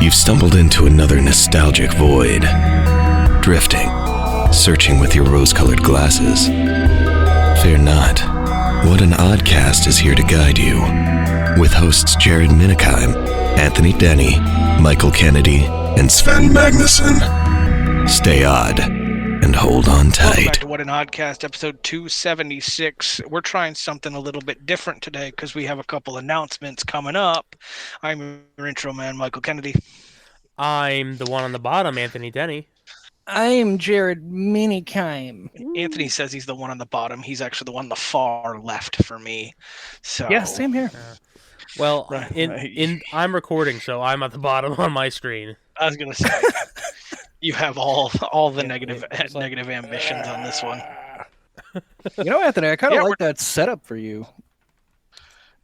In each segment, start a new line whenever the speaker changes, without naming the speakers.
You've stumbled into another nostalgic void. Drifting, searching with your rose-colored glasses. Fear not. What an Oddcast is here to guide you. With hosts Jared Minikheim, Anthony Denny, Michael Kennedy, and Sven Magnuson. Stay odd and hold on tight.
Welcome back to What an Oddcast, episode 276. We're trying something a little bit different today because we have a couple announcements coming up. I'm your intro man, Michael Kennedy.
I'm the one on the bottom, Anthony Denny.
I'm Jared Minikheim.
Anthony says he's the one on the bottom. He's actually the one on the far left for me. So
Yeah, same here.
Well,
Right.
I'm recording, so I'm at the bottom on my screen.
I was gonna say you have all the negative ambitions on this one.
You know, Anthony, I kind of
Yeah,
like that setup for you.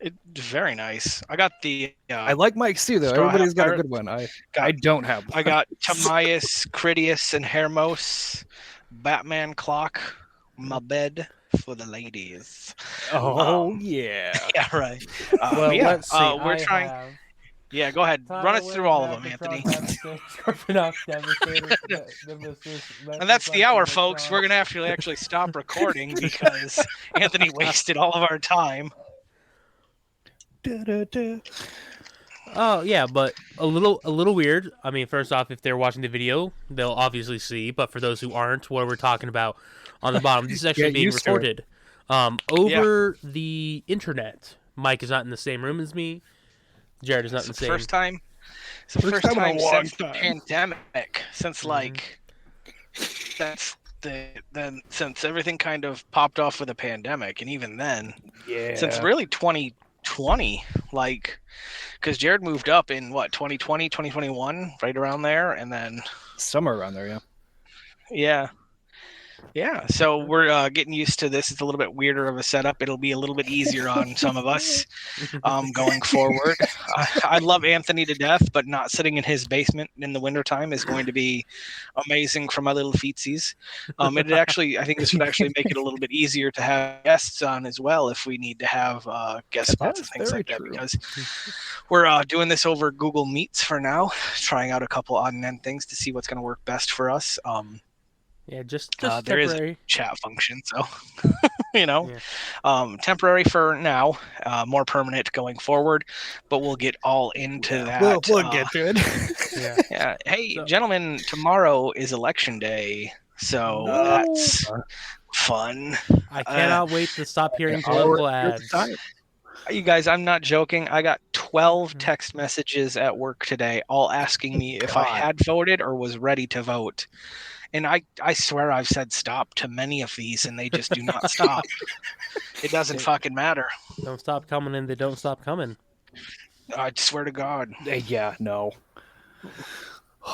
It's very nice. I got the.
I like Mike's too, though.
Straw
Everybody's got a
Hat
good one. I don't have one.
I got Tamias, Critias, and Hermos. Batman clock. My bed for the ladies.
Oh, yeah.
Yeah, right.
Well,
but yeah,
let's see.
we're trying. Yeah, go ahead. Run us through all of them, Anthony. And that's the hour, folks. We're gonna have to actually stop recording because Anthony wasted all of our time.
Oh yeah, but a little weird. I mean, first off, if they're watching the video, they'll obviously see. But for those who aren't, what we're talking about on the bottom, this is actually
Get
being
used to it.
recorded over the internet. Mike is not in the same room as me. Jared is not in the
It's the
same.
first time. It's the first
time in a
time
long
since the
time.
pandemic. Since since everything kind of popped off with the pandemic, and even then,
Yeah.
since really 2020, because Jared moved up in 2020, 2021, right around there, and then
Somewhere around there, yeah.
yeah. So we're getting used to this. It's a little bit weirder of a setup. It'll be a little bit easier on some of us going forward. I love Anthony to death, but not sitting in his basement in the wintertime is going to be amazing for my little feetsies. It actually, I think this would actually make it a little bit easier to have guests on as well if we need to have guest spots and
That's
things
very
like that,
true.
because we're doing this over Google Meets for now, trying out a couple odd and end things to see what's going to work best for us.
Yeah, just
There is
temporary.
a chat function, so
Yeah.
temporary for now, more permanent going forward, but we'll get all into that.
We'll get to it.
Yeah.
Yeah. Hey,
So-
gentlemen, tomorrow is election day, so that's fun.
I cannot wait to stop hearing
Our
political ads.
time.
You guys, I'm not joking. I got 12 text messages at work today, all asking me if I
God.
had voted or was ready to vote. And I swear I've said stop to many of these, and they just do not stop. It doesn't fucking matter.
Don't stop coming, and they don't stop coming.
I swear to God.
Yeah, no.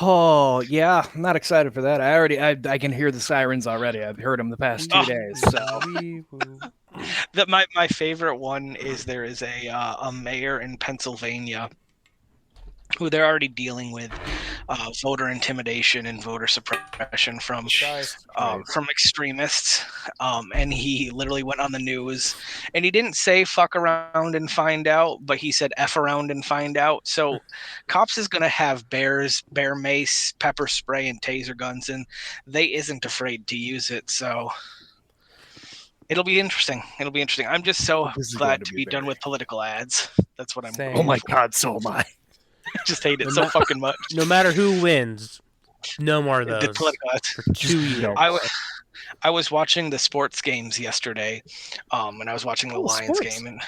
Oh, yeah. I'm not excited for that. I can hear the sirens already. I've heard them the past 2
Oh.
days. So
My favorite one is there is a mayor in Pennsylvania who they're already dealing with voter intimidation and voter suppression from extremists, and he literally went on the news, and he didn't say fuck around and find out, but he said F around and find out. So cops is going to have bear mace, pepper spray, and taser guns, and they isn't afraid to use it. So it'll be interesting. I'm just so
This is
glad
going
to
to
be
be
done
very-
with political ads. That's what I'm
Same.
oh my God, so am I.
I just hate it so fucking much.
No matter who wins, no more of
The
those
political ads.
for 2 years.
I was watching the sports games yesterday, and I was watching the Lions
sports.
game,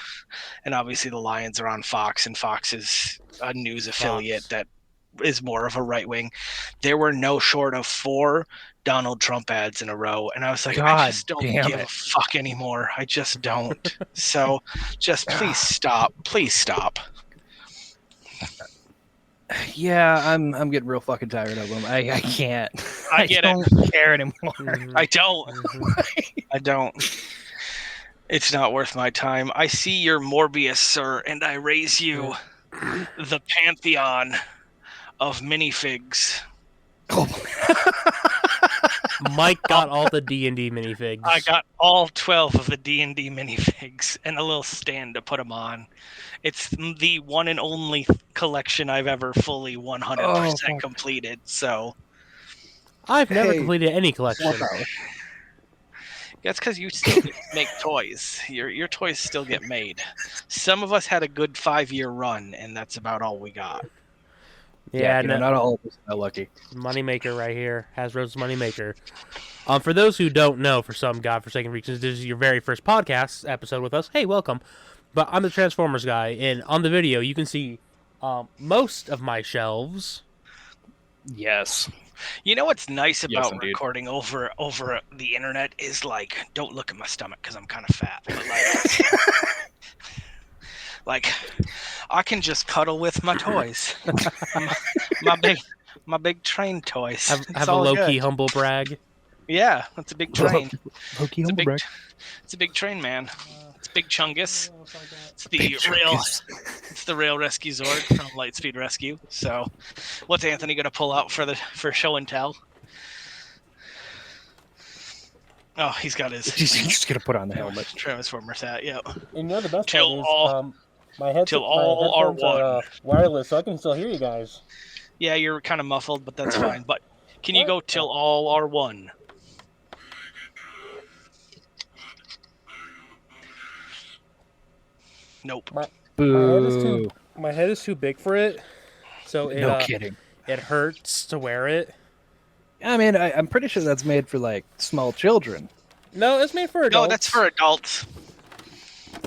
and obviously the Lions are on Fox, and Fox is a news affiliate that is more of a right wing. There were no short of 4 Donald Trump ads in a row, and I was like, I
God
just don't
damn
give a
it.
fuck anymore. I just don't. So just please stop. Please stop.
Yeah, I'm getting real fucking tired of them. I can't.
I get it.
don't care anymore.
Mhm.
I don't.
Mhm.
I don't. It's not worth my time. I see your Morbius, sir, and I raise you the pantheon of minifigs.
Oh.
Mike got all the D&D minifigs.
I got all 12 of the D&D minifigs and a little stand to put them on. It's the one and only collection I've ever fully 100% completed. So
I've never completed any collection.
that's because you still get to make toys. Your toys still get made. Some of us had a good 5-year run, and that's about all we got.
Yeah,
not all of us are lucky.
Moneymaker right here. Hasbro's Moneymaker. For those who don't know, for some godforsaken reasons, this is your very first podcast episode with us. Hey, welcome. But I'm the Transformers guy, and on the video, you can see most of my shelves.
Yes.
You know what's nice about recording over the internet is, like, don't look at my stomach because I'm kind of fat. But like, I can just cuddle with my toys, my big train toys.
Have a low-key humble brag.
Yeah, that's a big train.
Low-key humble brag.
It's a big train, man. It's Big Chungus. It's the rail rescue Zord from Lightspeed Rescue. So, what's Anthony gonna pull out for show and tell? Oh, he's got his.
He's just gonna put on the helmet.
Transformers hat. Yeah.
And you know the best
Till
part is, my headphones
are one.
Wireless, so I can still hear you guys.
Yeah, you're kind of muffled, but that's fine. But can you go till all are one? Nope.
My head is too big for it, so
No kidding.
It hurts to wear it.
I mean, I'm pretty sure that's made for like small children.
No, it's made for adults.
No, that's for adults.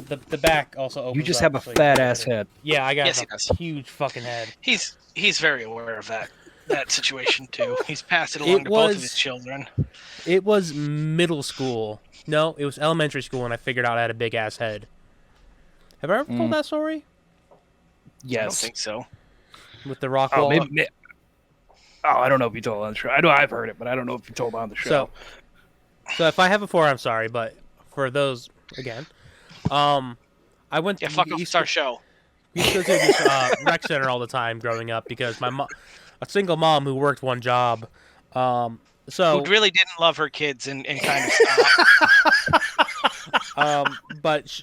The back also opens.
You just
up,
have a
so
fat ass head.
Yeah, I got
Yes, he
a
does.
huge fucking head.
He's very aware of that situation too. He's passed it along to both of his children.
It was middle school. No, it was elementary school, and I figured out I had a big ass head. Have I ever told that story?
Yes.
I don't think so.
With the rock
Oh,
wall.
maybe. Oh, I don't know if you told on the show. I know I've heard it, but I don't know if you told on the show.
So if I have a 4, I'm sorry, but for those again, I went.
Yeah, fuck off. It's our show.
We used to go to this rec center all the time growing up because my mom, a single mom who worked one job, so
who really didn't love her kids and kind of stopped.
But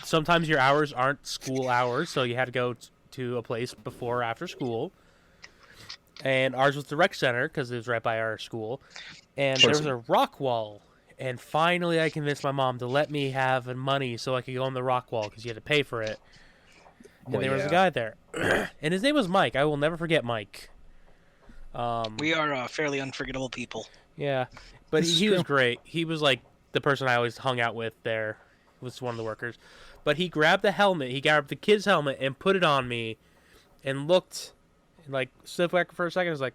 sometimes your hours aren't school hours, so you had to go to a place before or after school. And ours was the rec center because it was right by our school, and there was a rock wall. And finally, I convinced my mom to let me have money so I could go on the rock wall because you had to pay for it. And there was a guy there, and his name was Mike. I will never forget Mike.
We are fairly unforgettable people.
Yeah, but he was great. He was like the person I always hung out with there. He was one of the workers. But he grabbed the helmet. He grabbed the kid's helmet and put it on me and looked, like, stood back for a second. Was like,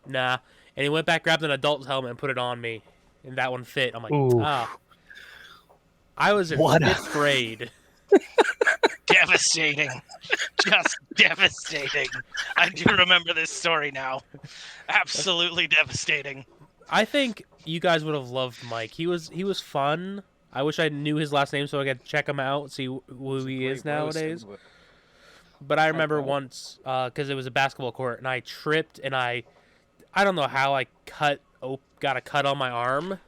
nah. And he went back, grabbed an adult's helmet and put it on me. And that one fit. I'm like, I was in 5th grade.
Devastating. Just devastating. I do remember this story now. Absolutely devastating.
I think you guys would have loved Mike. He was fun. I wish I knew his last name so I could check him out, see who he is nowadays. But I remember once, because it was a basketball court, and I tripped, and I don't know how I got a cut on my arm.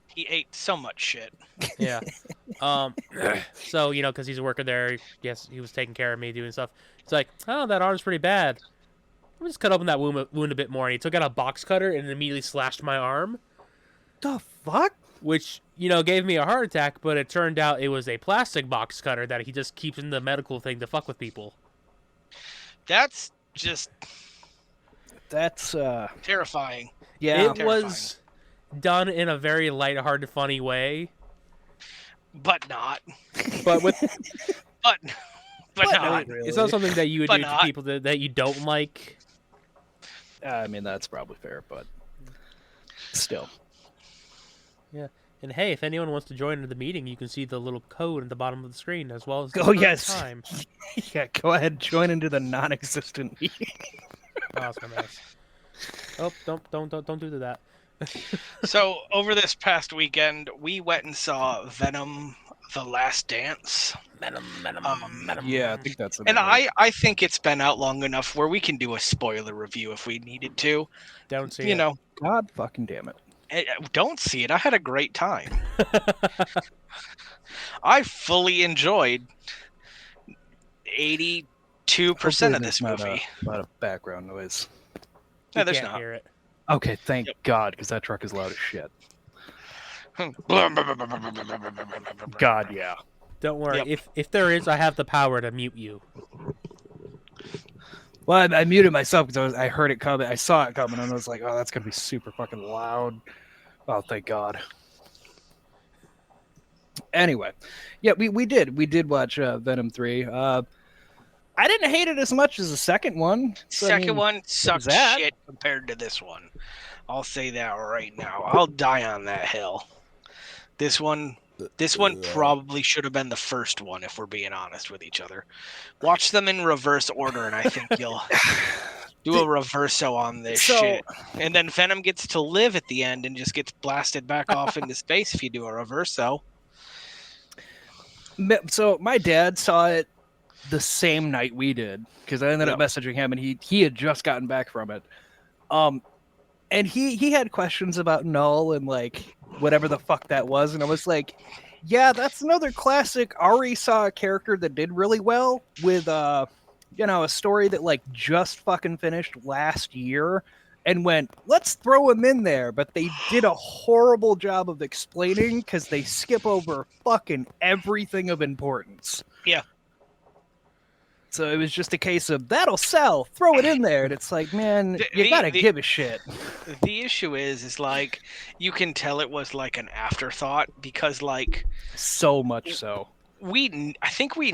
He ate so much shit.
Yeah. So, because he's a worker there, yes, he was taking care of me, doing stuff. It's like, oh, that arm's pretty bad. Let me just cut open that wound a bit more. And he took out a box cutter and immediately slashed my arm.
The fuck?
Which, gave me a heart attack, but it turned out it was a plastic box cutter that he just keeps in the medical thing to fuck with people.
That's terrifying.
Yeah. It was done in a very lighthearted, funny way.
But not.
But with...
but not.
Really.
It's not something that you would do to people that you don't like.
I mean, that's probably fair, but still.
Yeah. And hey, if anyone wants to join the meeting, you can see the little code at the bottom of the screen as well as time.
Yeah, go ahead, join into the non-existent meeting.
Awesome. Oh, don't do that.
So over this past weekend, we went and saw Venom The Last Dance.
Yeah, I think that's it.
And I think it's been out long enough where we can do a spoiler review if we needed to.
Don't see
You
it.
know,
God fucking damn it.
don't see it. I had a great time. I fully enjoyed 82%
Hopefully
of this
there's
movie.
not a background noise.
No,
You
there's
can't
not.
hear it.
Okay, thank God, because that truck is loud as shit. God, yeah.
Don't worry.
Yep.
If there is, I have the power to mute you.
Well, I muted myself because I heard it coming. I saw it coming, and I was like, "Oh, that's gonna be super fucking loud." Oh, thank God. Anyway, yeah, we did watch Venom 3. I didn't hate it as much as the second one. So,
Second one sucked
that?
shit compared to this one. I'll say that right now. I'll die on that hill. This one probably should have been the first one, if we're being honest with each other. Watch them in reverse order, and I think you'll do a reverso on this shit. And then Venom gets to live at the end and just gets blasted back off into space if you do a reverso.
So my dad saw it the same night we did because I ended up messaging him, and he had just gotten back from it. And he had questions about Null and like whatever the fuck that was, and I was like, yeah, that's another classic. Ari saw a character that did really well with a story that like just fucking finished last year, and went, let's throw him in there, but they did a horrible job of explaining because they skip over fucking everything of importance.
Yeah.
So it was just a case of, that'll sell, throw it in there. And it's like, man, you gotta give a shit.
The issue is like, you can tell it was like an afterthought because like...
So much so.
I think we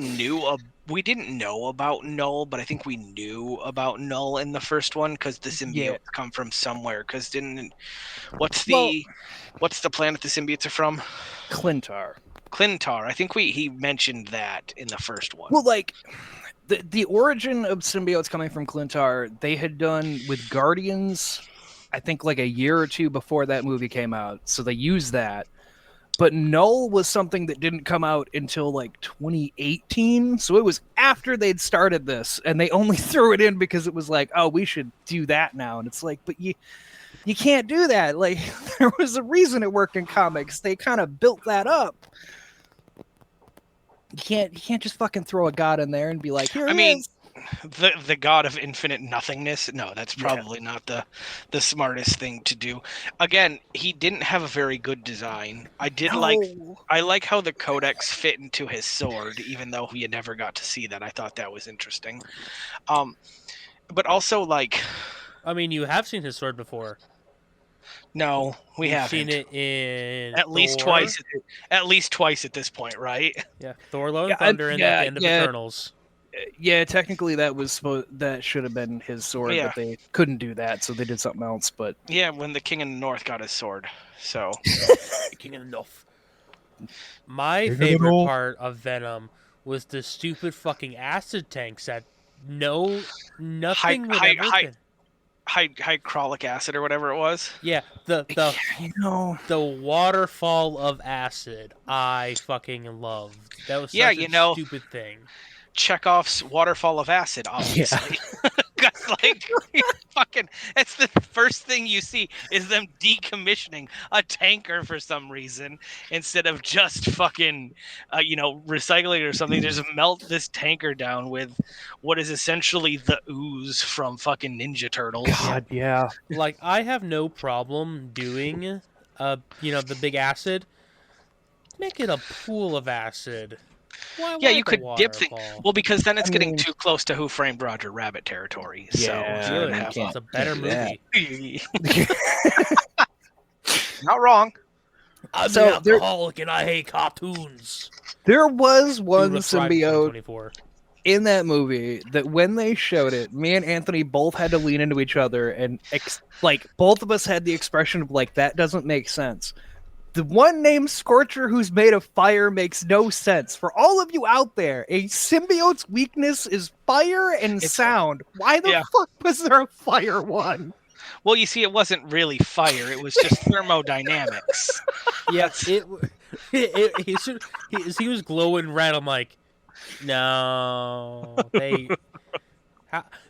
we didn't know about Null, but I think we knew about Null in the first one because the symbiotes come from somewhere. Because what's the planet the symbiotes are from?
Clintar.
I think he mentioned that in the first one.
Well, like... The origin of symbiotes coming from Clintar, they had done with Guardians, I think like a year or two before that movie came out. So they used that. But Null was something that didn't come out until like 2018. So it was after they'd started this, and they only threw it in because it was like, oh, we should do that now. And it's like, but you can't do that. Like, there was a reason it worked in comics. They kind of built that up. You can't just fucking throw a god in there and be like, here it is.
The god of infinite nothingness. No, that's probably not the smartest thing to do. Again, he didn't have a very good design. I like how the codex fit into his sword, even though you never got to see that. I thought that was interesting. But also like,
I mean, you have seen his sword before.
No, we haven't.
Seen it in
at least twice. At least twice at this point, right?
Yeah, Thor: Love and Thunder and at the end of Eternals.
Yeah, technically that should have been his sword, but they couldn't do that, so they did something else. But
yeah, when the King of the North got his sword, so
King of the North. My favorite part of Venom was the stupid fucking acid tanks that nothing would ever.
Hycrolic acid or whatever it was.
Yeah, the waterfall of acid. I fucking loved. That was such a stupid thing.
Chekhov's waterfall of acid, obviously. It's the first thing you see is them decommissioning a tanker for some reason instead of just fucking, recycling it or something. Just melt this tanker down with what is essentially the ooze from fucking Ninja Turtles.
God, yeah.
Like, I have no problem doing, the big acid. Make it a pool of acid.
Yeah, you could dip things. Well, because then it's getting too close to Who Framed Roger Rabbit territory.
Yeah,
so it's a better movie.
Not wrong.
I'm an alcoholic and I hate cartoons.
There was one symbiote in that movie that when they showed it, me and Anthony both had to lean into each other and both of us had the expression of like, that doesn't make sense. The one named Scorcher who's made of fire makes no sense. For all of you out there, a symbiote's weakness is fire and sound. Why the fuck was there a fire one?
Well, you see, it wasn't really fire. It was just thermodynamics.
Yes, he was glowing red. I'm like, no,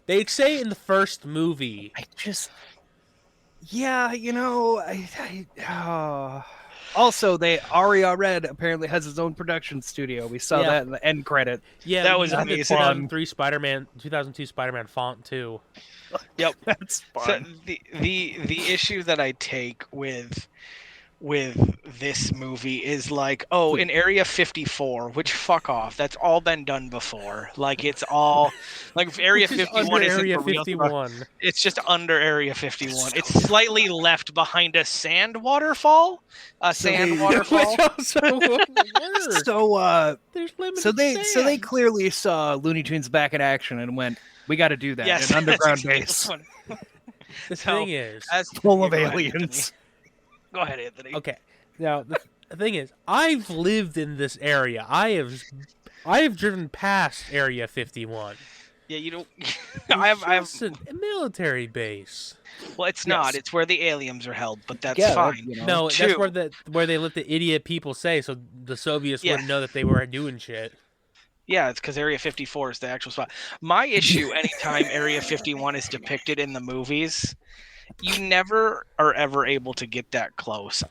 they say in the first movie.
I just, yeah, Also, Aria Red apparently has his own production studio. We saw that in the end credit.
Yeah,
that was
the
amazing.
2002 Spider-Man font too.
Yep,
That's fun.
So the issue that I take with this movie is like, oh, in Area 54, which fuck off, that's all been done before. Like, it's all like if Area 51 isn't
Area
the real
51.
it's just under Area 51. It's slightly left behind a sand waterfall. Waterfall.
Which also works.
So,
There's limited
so they
sand.
clearly saw Looney Tunes back in action and went, "We got to do that."
Yes,
An underground
that's
base
The
So,
thing is,
full of
Go ahead,
aliens.
Go ahead, Anthony.
okay. Now the thing is, I've lived in this area. I have driven past Area 51.
Yeah, you don't.
It's a military base.
Well, it's not. It's where the aliens are held, but that's
Yeah,
fine.
No,
Two.
that's where they let the idiot people say, so the Soviets
Yeah.
wouldn't know that they were doing shit.
Yeah, it's because Area 54 is the actual spot. My issue, anytime Area 51 is depicted in the movies, you never are ever able to get that close.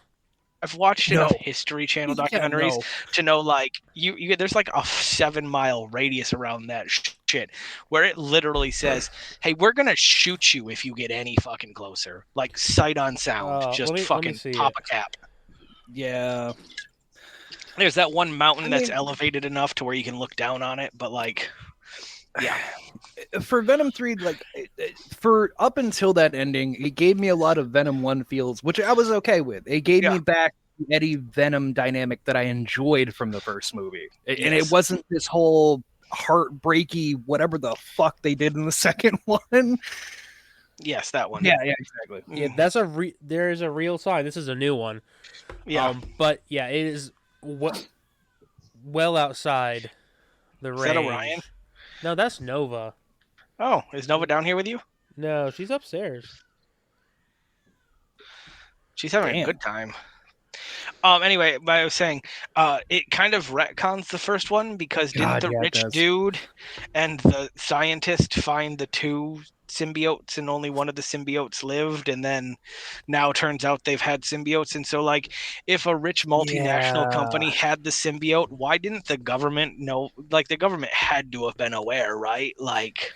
I've watched enough History Channel documentaries to know, like, you there's like a 7-mile radius around that shit where it literally says, "Hey, we're gonna shoot you if you get any fucking closer." Like, sight on sound, just
let me see
pop
it.
a cap.
Yeah.
There's that one mountain that's elevated enough to where you can look down on it, but like, yeah.
For Venom 3, like, for up until that ending, it gave me a lot of Venom 1 feels, which I was okay with. It gave me back the Eddie Venom dynamic that I enjoyed from the first movie. And it wasn't this whole heartbreaky whatever the fuck they did in the second one.
Yes, that one.
Yeah, exactly.
Yeah, there is a real sign. This is a new one.
Yeah.
But yeah, it is well outside the range.
Is that Orion?
No, that's Nova.
Oh, is Nova down here with you?
No, she's upstairs.
She's having a good time. Anyway, but I was saying, it kind of retcons the first one because didn't the rich dude and the scientist find the two symbiotes and only one of the symbiotes lived, and then now turns out they've had symbiotes? And so, like, if a rich multinational company had the symbiote, why didn't the government know? Like, the government had to have been aware, right? Like,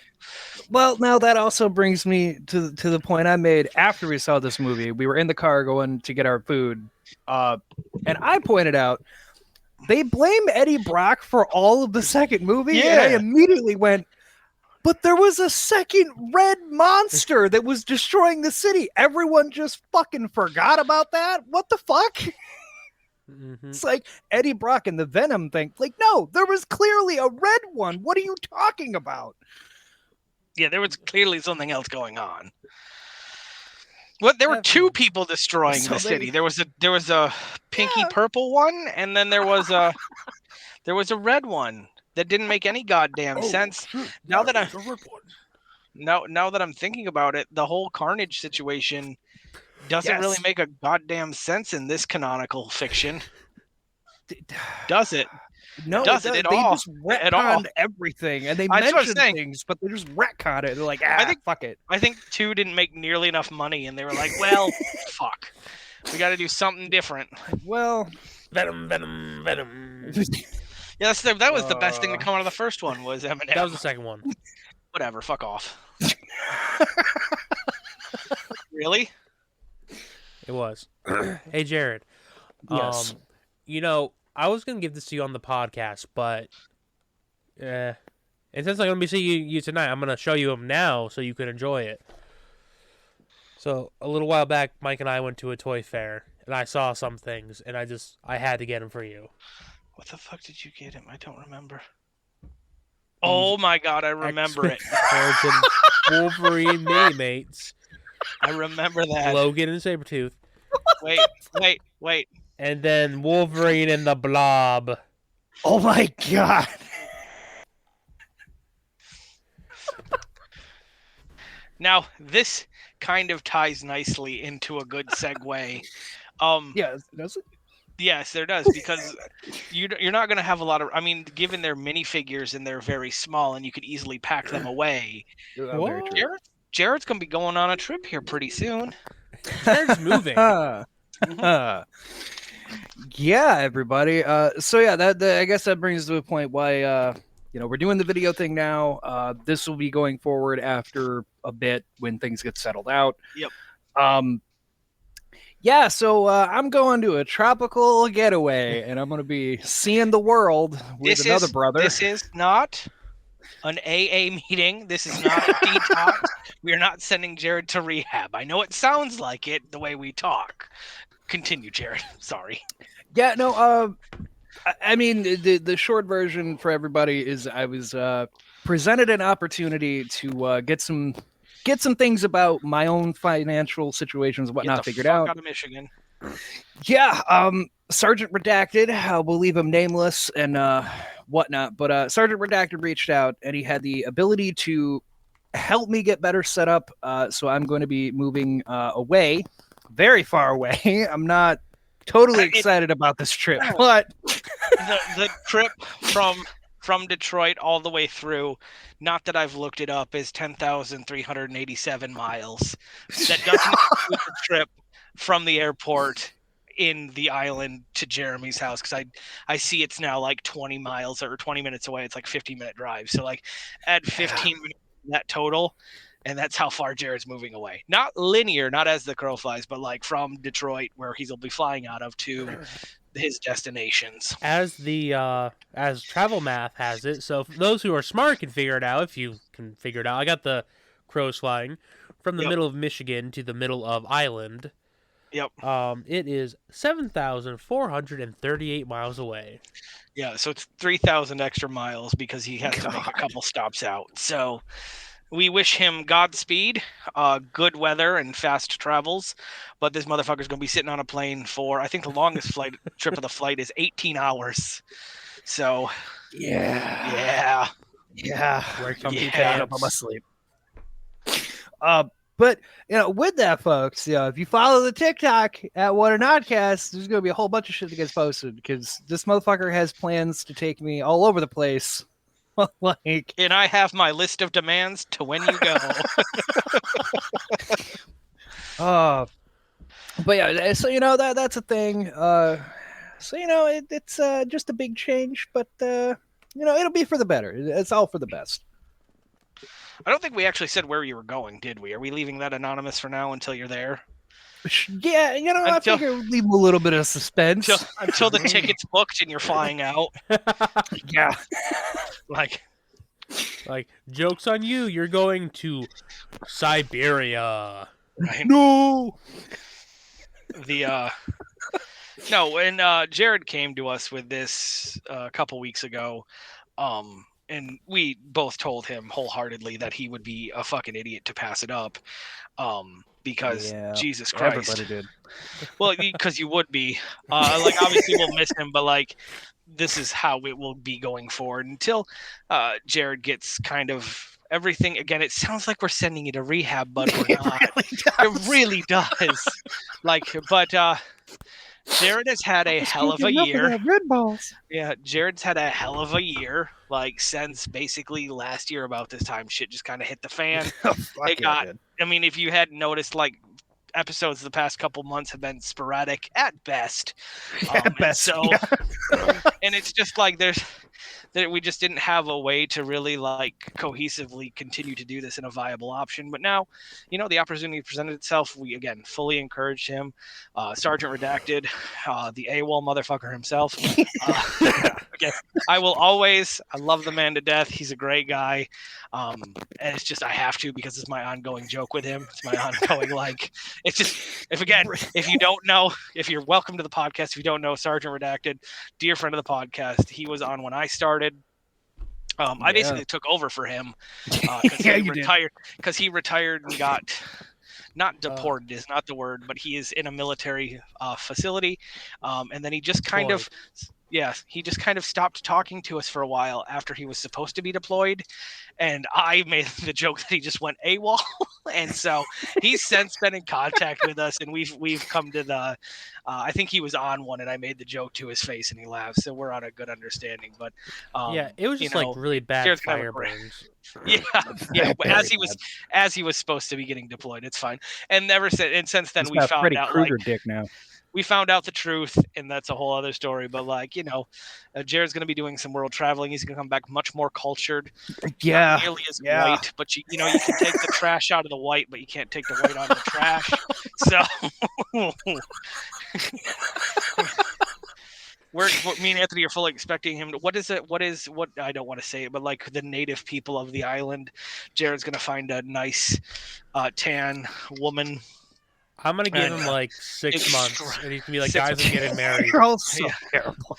well, now that also brings me to the point I made after we saw this movie. We were in the car going to get our food, and I pointed out they blame Eddie Brock for all of the second movie, and I immediately went, but there was a second red monster that was destroying the city. Everyone just fucking forgot about that? What the fuck? Mm-hmm. It's like Eddie Brock and the Venom thing. Like, no, there was clearly a red one. What are you talking about?
Yeah, there was clearly something else going on. What? There were two people destroying the city. There was a pinky purple one, and then there was a red one that didn't make any goddamn sense. Now that I'm thinking about it, the whole Carnage situation doesn't really make a goddamn sense in this canonical fiction. Does it?
No,
does it at
they
all?
Just retconned everything, and they mentioned things, but they just retconned it. They're like, fuck it.
I think 2 didn't make nearly enough money, and they were like, well, fuck. We got to do something different.
Well,
Venom.
Yeah, that was the best thing to come out of the first one was Eminem.
That was the second one.
Whatever, fuck off. Really?
It was. Hey, Jared.
Yes.
I was going to give this to you on the podcast, but and since I'm going to be seeing you tonight, I'm going to show you them now so you can enjoy it. So, a little while back, Mike and I went to a toy fair, and I saw some things, and I had to get them for you.
What the fuck did you get him? I don't remember. Oh my god, I remember it.
Wolverine Mini-Mates.
I remember that.
Logan and Sabretooth.
Wait.
And then Wolverine and the Blob.
Oh my god.
Now, this kind of ties nicely into a good segue.
Yeah, does it?
Yes, there does, because you're not going to have a lot of. I mean, given their minifigures and they're very small, and you could easily pack them away.
Very true.
Jared's going to be going on a trip here pretty soon.
Jared's moving.
Mhm.
Yeah, everybody. So yeah, I guess that brings us to a point why we're doing the video thing now. This will be going forward after a bit when things get settled out.
Yep.
Yeah, so I'm going to a tropical getaway, and I'm going to be seeing the world with another brother.
This is not an AA meeting. This is not a detox. We are not sending Jared to rehab. I know it sounds like it the way we talk. Continue, Jared. Sorry.
Yeah, no. I mean, the short version for everybody is I was presented an opportunity to get some things about my own financial situations and whatnot figured out.
Out of Michigan.
Yeah, Sergeant Redacted, we'll leave him nameless and whatnot, but Sergeant Redacted reached out and he had the ability to help me get better set up. So I'm going to be moving away, very far away. I'm not totally excited about this trip, but
the trip from Detroit all the way through, not that I've looked it up, is 10,387 miles. That doesn't include the trip from the airport in the island to Jeremy's house, because I see it's now like 20 miles or 20 minutes away. It's like 15-minute drive. So like add 15 minutes that total, and that's how far Jared's moving away. Not linear, not as the crow flies, but like from Detroit, where he'll be flying out of, to his destinations.
As travel math has it, so for those who are smart can figure it out. If you can figure it out, I got the crows flying from the middle of Michigan to the middle of Island.
Yep.
It is 7,438 miles away.
Yeah, so it's 3,000 extra miles because he has to make a couple stops out. So we wish him Godspeed, good weather, and fast travels. But this motherfucker's going to be sitting on a plane for, I think the longest trip of the flight is 18 hours. So,
yeah.
Wear comfy
I'm
pants.
asleep. But with that, folks, if you follow the TikTok at What an Oddcast, there's going to be a whole bunch of shit that gets posted because this motherfucker has plans to take me all over the place.
And I have my list of demands to when you go.
But yeah, so that's a thing. It's just a big change, but it'll be for the better. It's all for the best.
I don't think we actually said where you were going, did we? Are we leaving that anonymous for now until you're there?
Yeah, I figure we'll leave a little bit of suspense.
Until the ticket's booked and you're flying out.
Yeah.
Like,
joke's on you. You're going to Siberia.
Right?
No.
When Jared came to us with this a couple weeks ago, and we both told him wholeheartedly that he would be a fucking idiot to pass it up, because Jesus Christ.
Everybody did.
Well, because you would be. Obviously we'll miss him, but this is how it will be going forward until Jared gets kind of everything. Again, it sounds like we're sending you to rehab, but we're not. It really does. Jared has had a hell of a year.
Red balls.
Yeah, Jared's had a hell of a year. Since basically last year about this time, shit just kind of hit the fan. If you hadn't noticed, episodes the past couple months have been sporadic at best. And it's just we just didn't have a way to really cohesively continue to do this in a viable option. But now, the opportunity presented itself. We again fully encouraged him. Sergeant Redacted, the AWOL motherfucker himself. Again, I love the man to death. He's a great guy. And it's just I have to, because it's my ongoing joke with him. It's my ongoing it's just if you don't know, if you're welcome to the podcast, if you don't know Sergeant Redacted, dear friend of the podcast, he was on when I started. I basically took over for him because he retired and got not deported is not the word, but he is in a military facility, and then he just kind of Yes, he just kind of stopped talking to us for a while after he was supposed to be deployed, and I made the joke that he just went AWOL, and so he's since been in contact with us, and we've come to the. I think he was on one, and I made the joke to his face, and he laughed, so we're on a good understanding. But
yeah, it was just like really bad
Jared's gonna have
fire
a great-
burns.
Yeah,
Very
as he was supposed to be getting deployed. It's fine, and since then
He's
we
got
found
Freddy
out
Krueger dick now.
we found out the truth, and that's a whole other story. But Jared's going to be doing some world traveling. He's going to come back much more cultured.
Yeah,
Not nearly as
yeah.
white, but you can take the trash out of the white, but you can't take the white out of the trash. So me and Anthony are fully expecting him to, what I don't want to say it, but like the native people of the island, Jared's going to find a nice tan woman.
I'm gonna give him like 6 months, and he's gonna be like, "Guys, I'm getting married."
You're all so
Yeah.
terrible.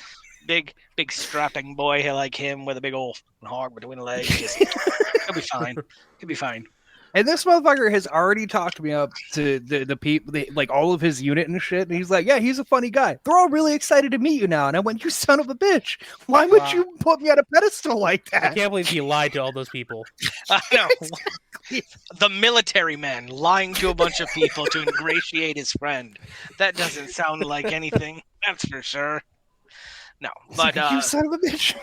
Big strapping boy like him with a big old hog between the legs. He'll be fine. He'll be fine.
And this motherfucker has already talked me up to the people, like all of his unit and shit. And he's like, yeah, he's a funny guy. They're all really excited to meet you now. And I went, you son of a bitch. Why would you put me on a pedestal like
I
that?
can't believe he lied to all those people.
I know. The military man lying to a bunch of people to ingratiate his friend. That doesn't sound like anything. That's for sure. No, but
you son of a bitch.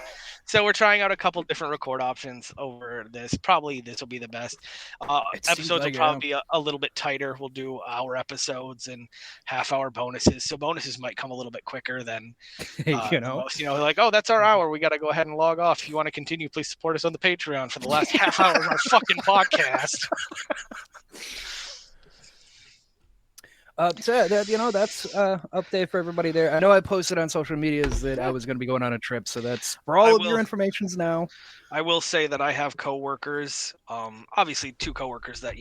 So we're trying out a couple different record options over this. Probably this will be the best. Episodes will probably be a little bit tighter. We'll do hour episodes and half-hour bonuses. So bonuses might come a little bit quicker than most. Like, oh, that's our hour. We got to go ahead and log off. If you want to continue, please support us on the Patreon for the last half hour of our fucking podcast.
That's update for everybody there. I know I posted on social medias that I was going to be going on a trip, so that's for all of your informations now.
I will say that I have coworkers, obviously 2 coworkers that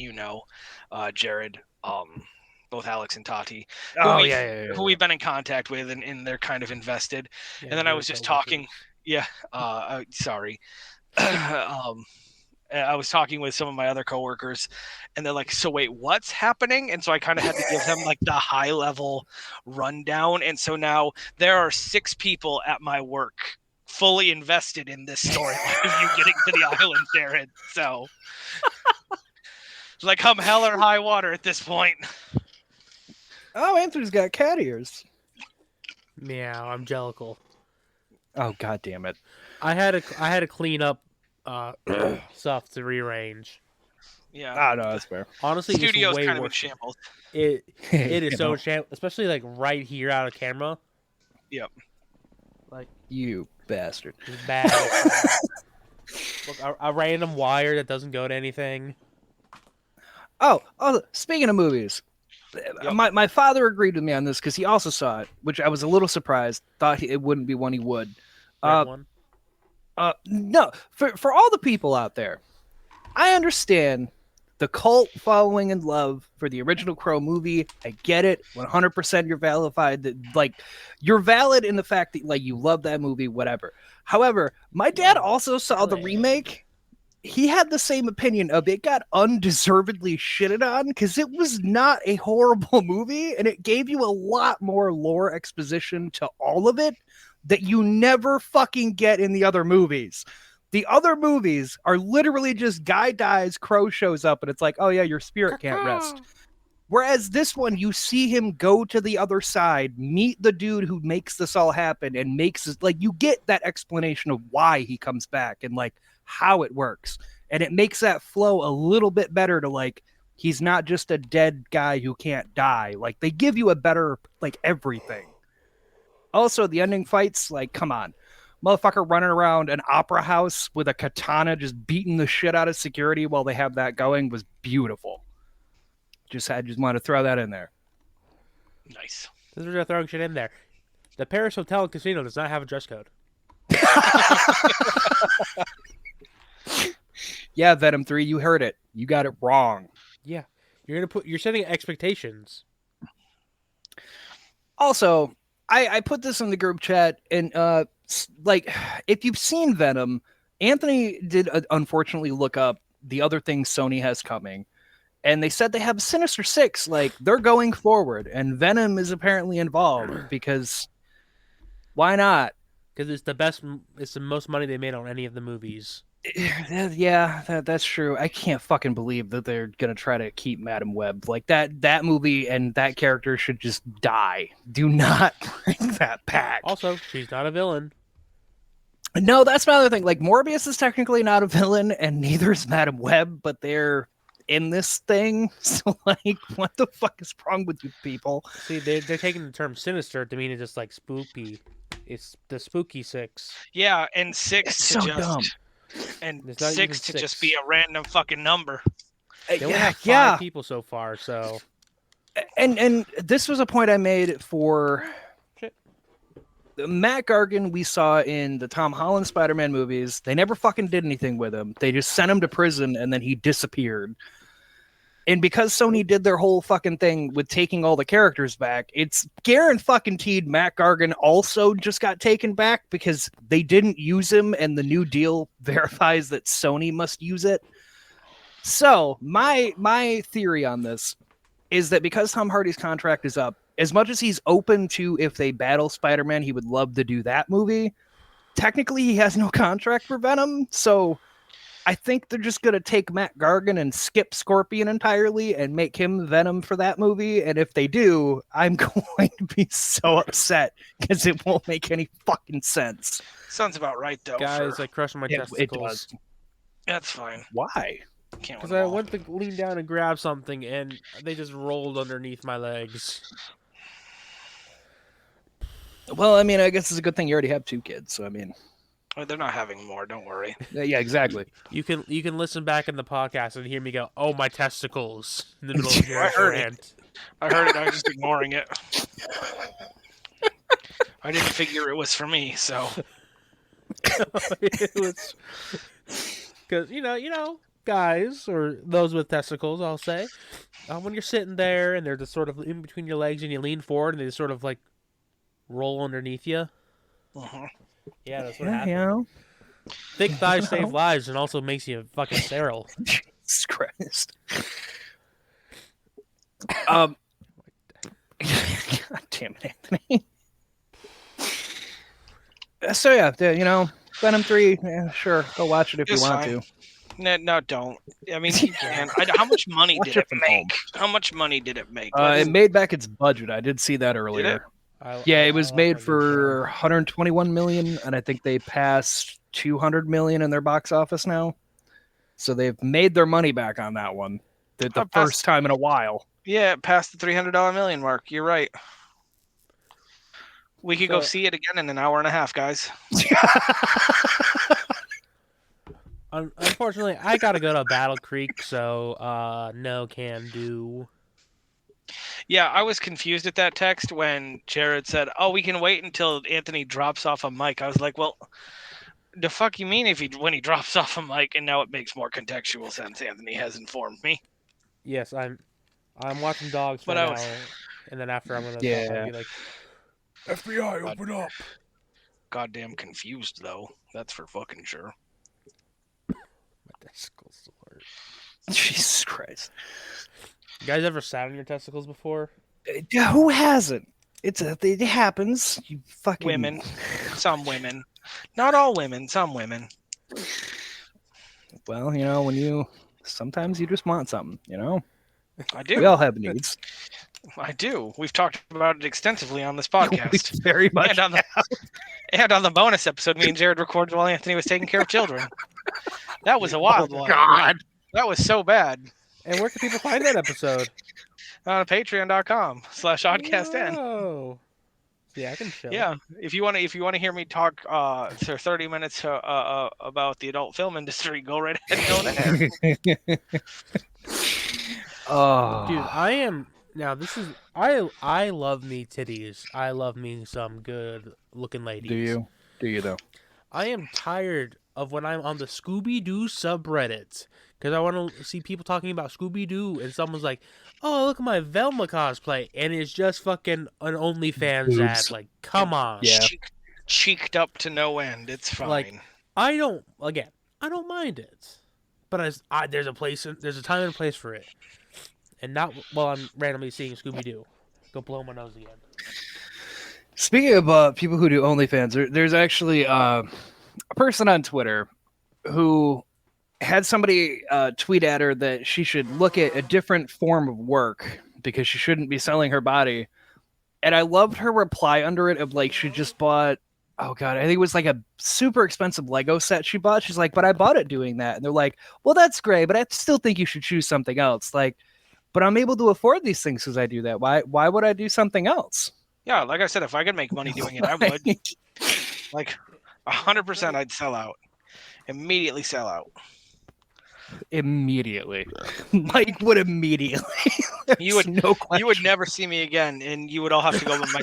Jared, both Alex and Tati, who we've been in contact with, and they're kind of invested.
Yeah,
and then I was just talking. Yeah, sorry. I was talking with some of my other coworkers, and they're like, so wait, what's happening? And so I kind of had to give them like the high level rundown. And so now there are 6 people at my work fully invested in this storyline of you getting to the island, Jared. So it's like come hell or high water at this point.
Oh, Anthony's got cat ears.
Meow, I'm jellical.
Oh, god damn it.
I had to clean up stuff to rearrange.
Yeah.
No, that's fair.
Honestly,
Studio's
way
kind of in
worse.
shambles.
It is so shambles, especially like right here out of camera.
Yep.
Like you bastard.
It's bad. Look, a random wire that doesn't go to anything.
Oh, speaking of movies,
Yep.
my father agreed with me on this because he also saw it, which I was a little surprised. Thought it wouldn't be one he would.
Red one.
No, for all the people out there, I understand the cult following and love for the original Crow movie. I get it, 100%. You're validified. You're valid in the fact that like you love that movie, whatever. However, my dad also saw the remake. He had the same opinion of it got undeservedly shitted on because it was not a horrible movie, and it gave you a lot more lore exposition to all of it that you never fucking get in the other movies. The other movies are literally just guy dies, Crow shows up, and it's like, oh yeah, your spirit can't rest. Whereas this one, you see him go to the other side, meet the dude who makes this all happen, and makes it like you get that explanation of why he comes back and like how it works. And it makes that flow a little bit better to like, he's not just a dead guy who can't die. Like they give you a better, like everything. Also, the ending fights, like, come on. Motherfucker running around an opera house with a katana just beating the shit out of security while they have that going was beautiful. I just wanted to throw that in there.
Nice.
This is throwing shit in there. The Paris Hotel and Casino does not have a dress code.
Yeah, Venom 3, you heard it. You got it wrong.
Yeah. You're setting expectations.
Also, I put this in the group chat, and like, if you've seen Venom, Anthony did unfortunately look up the other things Sony has coming, and they said they have Sinister Six, like they're going forward, and Venom is apparently involved because why not?
because it's the best. It's the most money they made on any of the movies.
Yeah, that's true. I can't fucking believe that they're gonna try to keep Madam Web. Like that movie and that character should just die. Do not bring that back.
Also, she's not a villain.
No, that's another thing. Like Morbius is technically not a villain, and neither is Madam Web, but they're in this thing. So like, what the fuck is wrong with you people?
See, they're taking the term sinister to mean it's just like spooky. It's the spooky 6.
Yeah, and 6
It's
to
so
just
dumb.
and
It's not
6 to
even
just
6.
be a random fucking number.
They only have 5 people so far, so
And this was a point I made for
Shit.
Matt Gargan. We saw in the Tom Holland Spider-Man movies. They never fucking did anything with him. They just sent him to prison and then he disappeared. And because Sony did their whole fucking thing with taking all the characters back, it's guaranteed Matt Gargan also just got taken back because they didn't use him and the new deal verifies that Sony must use it. So my theory on this is that because Tom Hardy's contract is up, as much as he's open to if they battle Spider-Man, he would love to do that movie. Technically, he has no contract for Venom, so I think they're just going to take Matt Gargan and skip Scorpion entirely and make him Venom for that movie. And if they do, I'm going to be so upset because it won't make any fucking sense.
Sounds about right, though.
guys, I crushed my
It
testicles.
does.
That's fine.
Why?
Can't
Because
win
I
them all.
went to lean down and grab something, and they just rolled underneath my legs.
Well, I mean, I guess it's a good thing you already have 2 kids. So, I mean,
Oh, they're not having more. Don't worry.
yeah, exactly.
You can listen back in the podcast and hear me go, "Oh, my testicles!" in the middle of your
I heard it.
rant.
I heard it. I was just ignoring it. I didn't figure it was for me, so
It was because you know, guys or those with testicles, I'll say, when you're sitting there and they're just sort of in between your legs and you lean forward and they just sort of like roll underneath you. Yeah, that's what happens.
You know?
Thick thighs save lives and also makes you fucking sterile.
Jesus Christ. God damn it, Anthony. So yeah, you know, Venom 3, yeah, sure, go watch it if
It's
you want
fine.
to.
No, don't. I mean, you can. How much money
Watch
did
it
it
from
make? How much money did it make?
It made back its budget. I did see that earlier. Yeah, it was made for 121 million, and I think they passed 200 million in their box office now. So they've made their money back on that one. The first time in a while.
Yeah, it passed the $300 million mark. You're right. We could go see it again in an hour and a half, guys.
Unfortunately, I gotta go to Battle Creek, so no can do.
Yeah, I was confused at that text when Jared said, "Oh, we can wait until Anthony drops off a mic." I was like, "Well, the fuck you mean when he drops off a mic?" And now it makes more contextual sense. Anthony has informed me.
Yes, I'm watching dogs for an hour, and then after I'm gonna be like, FBI, open up.
Goddamn confused though. That's for fucking sure.
My testicles alert.
Jesus Christ.
You guys ever sat on your testicles before?
Who hasn't? It happens. You fucking
Women. Some women. Not all women, some women.
Well, you know, sometimes you just want something, you know?
I do.
We all have needs.
I do. We've talked about it extensively on this podcast.
We very much.
And on the bonus episode, me and Jared recorded while Anthony was taking care of children. That was a wild one.
God.
That was so bad.
And where can people find that episode?
On patreon.com/oddcastn.
Oh. Yeah, I can show.
Yeah, if you want to hear me talk for 30 minutes about the adult film industry, go right ahead and go there.
Oh,
Dude, I love me titties. I love me some good looking ladies.
do you? Do you though?
I am tired of when I'm on the Scooby-Doo subreddit because I want to see people talking about Scooby-Doo and someone's like, "Oh, look at my Velma cosplay," and it's just fucking an OnlyFans ad. Like, come on.
Yeah.
Cheeked up to no end. It's fine.
Like, I don't mind it, but there's a time and a place for it, and not while I'm randomly seeing Scooby-Doo. Go blow my nose again.
Speaking of people who do OnlyFans, there's actually a person on Twitter who had somebody tweet at her that she should look at a different form of work because she shouldn't be selling her body. And I loved her reply under it of like she just bought, oh god, I think it was like a super expensive Lego set she bought. She's like, but I bought it doing that. And they're like, well, that's great, but I still think you should choose something else. Like, but I'm able to afford these things because I do that. Why would I do something else?
Yeah, like I said, if I could make money doing it, I would. Like 100%, I'd sell out. Immediately sell out.
Immediately. Mike would immediately.
You would
no question.
You would never see me again, and you would all have to go with my.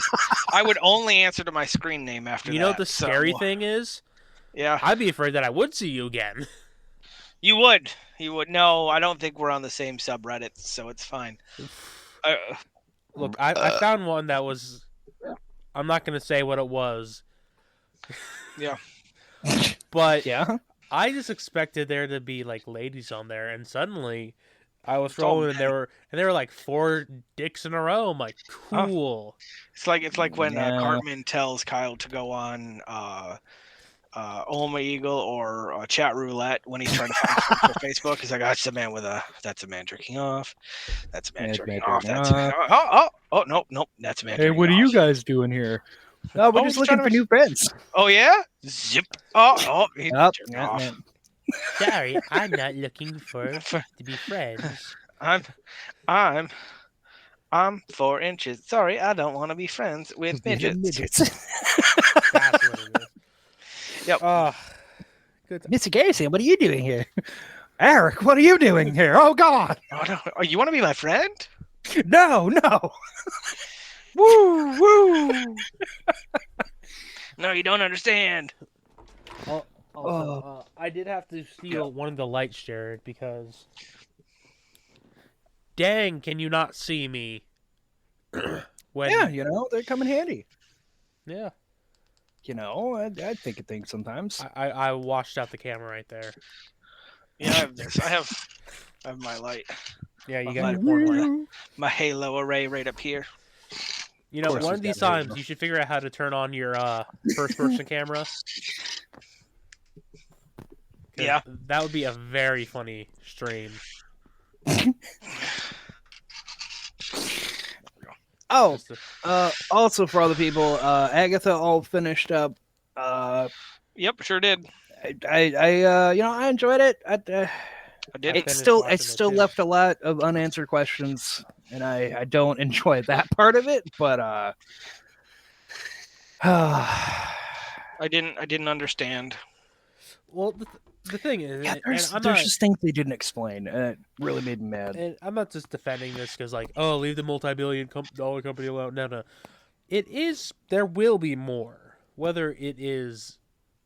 I would only answer to my screen name after that.
You know what the scary thing is?
Yeah.
I'd be afraid that I would see you again.
You would. No, I don't think we're on the same subreddit, so it's fine.
Look, I found one that was. I'm not going to say what it was.
Yeah.
But
yeah,
I just expected there to be like ladies on there, and suddenly I was scrolling and there were like 4 dicks in a row. I'm like, cool.
It's like when Cartman tells Kyle to go on Omegle or Chat Roulette when he's trying to find for Facebook. He's like, that's a man jerking off. That's a man jerking off. That's nope. That's a man.
Hey, what are you guys doing here? Oh, we're just looking for new friends.
Oh yeah, zip. He jerked off.
Man.
Sorry, I'm not looking to be friends.
I'm 4 inches. Sorry, I don't want to be friends with midgets.
That's what it is.
Yep.
Good.
Mr. Garrison, what are you doing here? Eric, what are you doing here? Oh God!
Oh, no. Oh, you want to be my friend?
No.
Woo! No, you don't understand.
I did have to steal one of the lights, Jared, because dang, can you not see me?
Yeah, they come in handy.
Yeah.
I think of things sometimes.
I washed out the camera right there.
Yeah, I have this. I have my light.
Yeah, you got your porn light.
My halo array right up here.
You know, one of these times you should figure out how to turn on your first-person camera.
Yeah,
that would be a very funny stream.
Also for other people, Agatha all finished up.
Yep, sure did.
I enjoyed it. I did. It still left a lot of unanswered questions, and I don't enjoy that part of it. But
I didn't understand.
Well, the thing is,
there's just things they didn't explain, and it really made me mad.
And I'm not just defending this because, like, oh, leave the multi-billion-dollar company alone. No. There will be more. Whether it is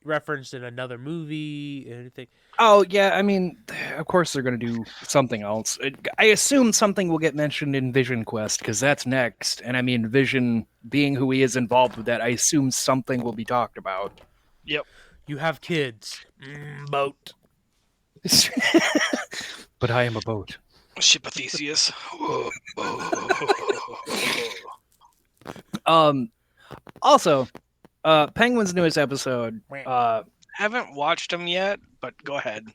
referenced in another movie, anything.
Oh, yeah, I mean, of course they're going to do something else. I assume something will get mentioned in Vision Quest, because that's next. And I mean, Vision, being who he is involved with that, I assume something will be talked about.
Yep.
You have kids. Boat.
But I am a boat.
Ship of Theseus.
Also, Penguin's newest episode.
Haven't watched them yet, but go ahead.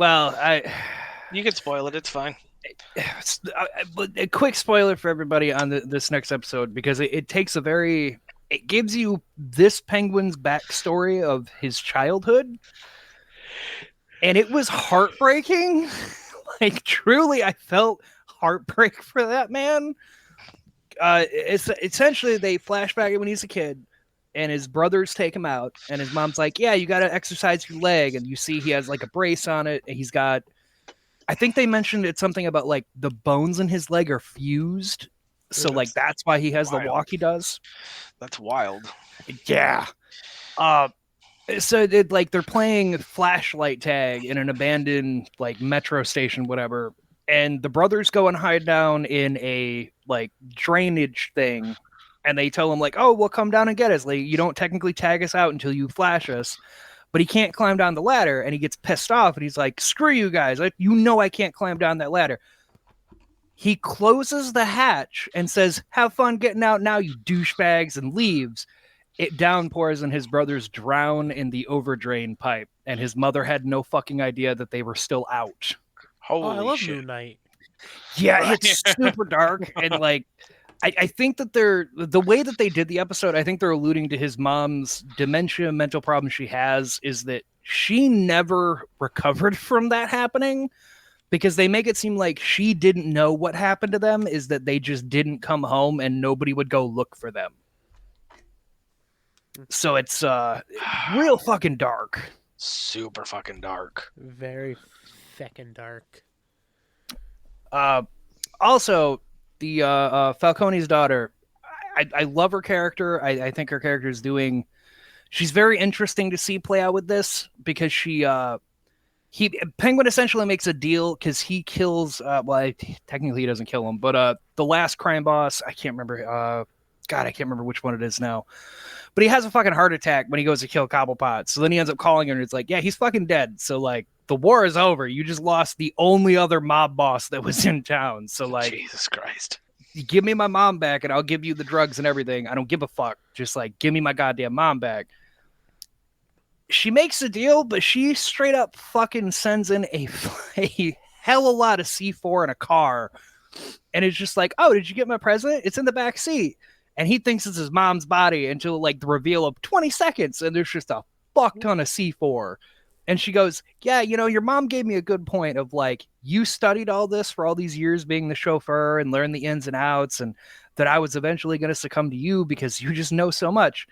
Well,
you can spoil it. It's fine.
A quick spoiler for everybody on this next episode, because it gives you this Penguin's backstory of his childhood, and it was heartbreaking. Like, truly, I felt heartbreak for that man. It's essentially they flashback when he's a kid, and his brothers take him out, and his mom's like, "Yeah, you got to exercise your leg," and you see he has like a brace on it, and he's got. I think they mentioned it's something about like the bones in his leg are fused, so like that's why he has the walk he does.
That's wild.
Yeah. So they're playing flashlight tag in an abandoned like metro station, whatever, and the brothers go and hide down in a like drainage thing, and they tell him like, "Oh, we'll come down and get us. Like, you don't technically tag us out until you flash us." But he can't climb down the ladder, and he gets pissed off, and he's like, "Screw you guys! I can't climb down that ladder." He closes the hatch and says, "Have fun getting out now, you douchebags," and leaves. It downpours and his brothers drown in the overdrain pipe, and his mother had no fucking idea that they were still out.
Holy
I love
shit.
Moon Knight.
Yeah,
Right.
it's super dark, and like I think that the way that they did the episode, I think they're alluding to his mom's dementia, mental problem she has, is that she never recovered from that happening, because they make it seem like she didn't know what happened to them, is that they just didn't come home and nobody would go look for them. So it's real fucking dark.
Super fucking dark.
Very feckin' dark.
Also, the Falcone's daughter, I love her character. I think her character is she's very interesting to see play out with this, because Penguin essentially makes a deal because he kills, technically he doesn't kill him, but the last crime boss, I can't remember, I can't remember which one it is now, but he has a fucking heart attack when he goes to kill Cobblepot. So then he ends up calling her and it's like, yeah, he's fucking dead. So like, the war is over. You just lost the only other mob boss that was in town. So like,
Jesus Christ.
you give me my mom back and I'll give you the drugs and everything. I don't give a fuck. Just like, give me my goddamn mom back. She makes a deal, but she straight up fucking sends in a hell of a lot of C4 in a car. And it's just like, oh, did you get my present? It's in the back seat. And he thinks it's his mom's body until like the reveal of 20 seconds. And there's just a fuck ton of C4. And she goes, yeah, your mom gave me a good point of like, you studied all this for all these years being the chauffeur and learned the ins and outs, and that I was eventually going to succumb to you because you just know so much.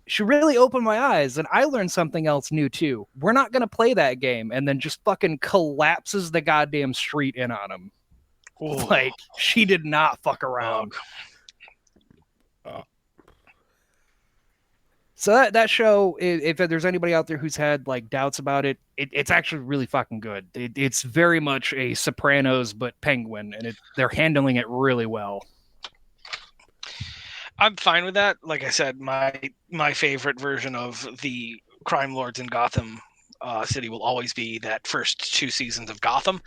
She really opened my eyes, and I learned something else new too. We're not going to play that game. And then just fucking collapses the goddamn street in on him.
Ooh.
Like, she did not fuck around. So that show, if there's anybody out there who's had like doubts about it, it's actually really fucking good. It's very much a Sopranos but Penguin, and they're handling it really well.
I'm fine with that. Like I said, my favorite version of the crime lords in Gotham City will always be that first 2 seasons of Gotham,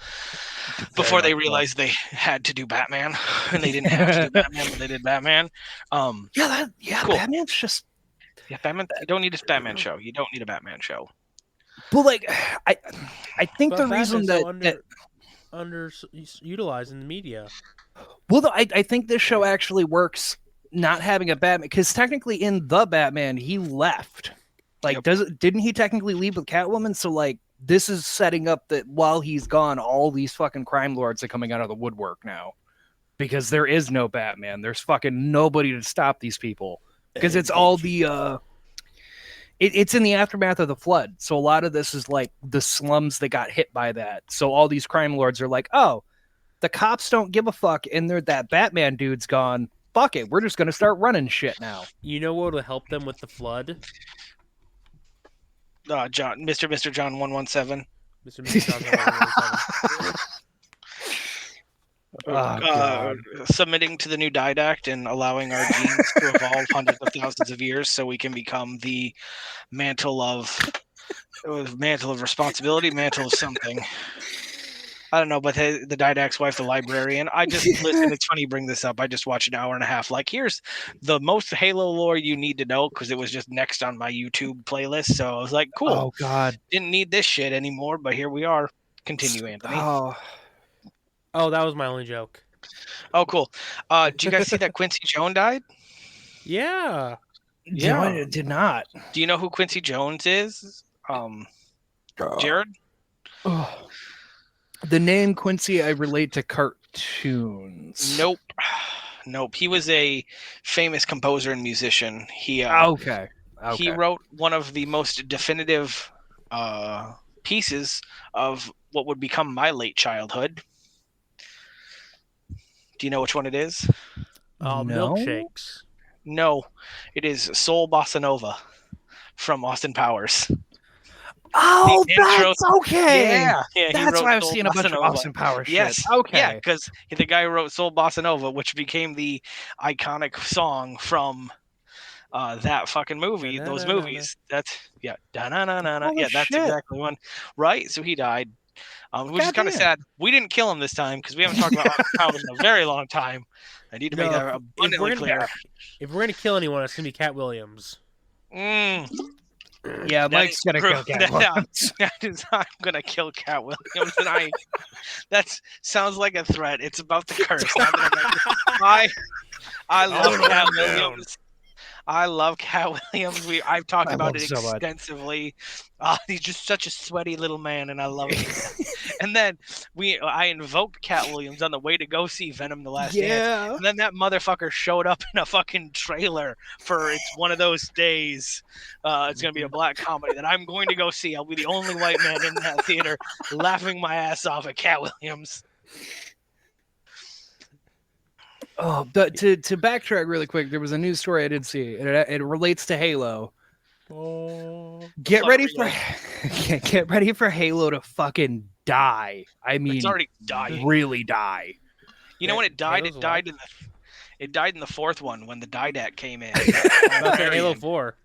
before they realized they had to do Batman, and they didn't have to do Batman, but they did Batman. Cool.
Batman's just.
Yeah, Batman. You don't need a Batman show. You don't need a Batman show.
But like, I think
But
the reason
Batman's
that
underutilized in the media.
Well, I think this show actually works not having a Batman, because technically in the Batman he left. Like, didn't he technically leave with Catwoman? So like, this is setting up that while he's gone, all these fucking crime lords are coming out of the woodwork now, because there is no Batman. There's fucking nobody to stop these people. Because it's all the it's in the aftermath of the flood. So a lot of this is like the slums that got hit by that. So all these crime lords are like, oh, the cops don't give a fuck, and that Batman dude's gone. Fuck it, we're just gonna start running shit now.
You know what will help them with the flood?
Mr. John 117. Submitting to the new Didact and allowing our genes to evolve hundreds of thousands of years so we can become the mantle of responsibility, mantle of something. I don't know, but the Didact's wife, the librarian, I just listen. It's funny you bring this up. I just watched an hour and a half. Like, here's the most Halo lore you need to know, because it was just next on my YouTube playlist. So I was like, cool.
Oh God,
didn't need this shit anymore, but here we are. Continue, Anthony.
Oh, that was my only joke.
Oh, cool. Did you guys see that Quincy Jones died?
Yeah.
No, I did not.
Do you know who Quincy Jones is? Jared?
The name Quincy I relate to cartoons.
Nope. He was a famous composer and musician. He He wrote one of the most definitive pieces of what would become my late childhood. Do you know which one it is?
No?
Milkshakes.
No, it is Soul Bossa Nova from Austin Powers.
Oh, that's okay.
Yeah,
that's why I've seen a bunch of Austin Powers shit.
Yes,
okay.
Yeah, because the guy who wrote Soul Bossa Nova, which became the iconic song from that fucking movie, those movies. That's that's exactly one. Right, so he died. which is kind of
Goddamn.
sad. We didn't kill him this time because we haven't talked about Arthur Powers in a very long time. I need to make that abundantly clear.
If we're gonna kill anyone, it's gonna be Cat Williams.
Mm,
Yeah,
that
Mike's
is
gonna
true.
kill Cat Williams.
I'm gonna kill Cat Williams, and that sounds like a threat. It's about the curse. I love Cat Williams. I love Cat Williams. I've talked about it
so much.
extensively. He's just such a sweaty little man, and I love it. And then I invoked Cat Williams on the way to go see Venom: The Last Dance, and then that motherfucker showed up in a fucking trailer for It's One of Those Days. It's gonna be a black comedy that I'm going to go see. I'll be the only white man in that theater, laughing my ass off at Cat Williams.
Oh, but to backtrack really quick, there was a news story I did see, and it relates to Halo.
Oh,
Get ready for Halo to fucking die. I mean,
It's already dying.
really die.
You know when it died?
Halo's
It died in the fourth one when the Didac came in.
about the Halo 4.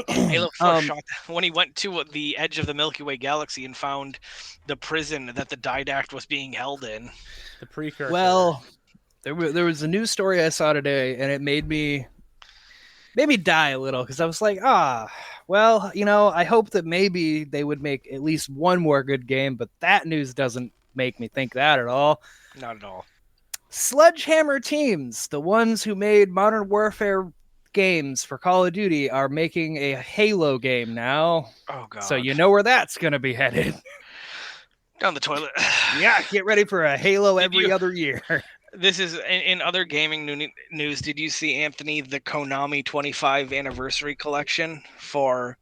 Halo 4 shot when he went to the edge of the Milky Way galaxy and found the prison that the Didact was being held in.
The precursor.
Well, there was a news story I saw today, and it made me die a little because I was like, well, I hope that maybe they would make at least one more good game, but that news doesn't make me think that at all.
Not at all.
Sledgehammer Teams, the ones who made Modern Warfare games for Call of Duty, are making a Halo game now.
Oh god.
So you know where that's going to be headed.
Down the toilet.
Yeah, get ready for a Halo every other year.
This is in other gaming news. Did you see, Anthony, the Konami 25 anniversary collection for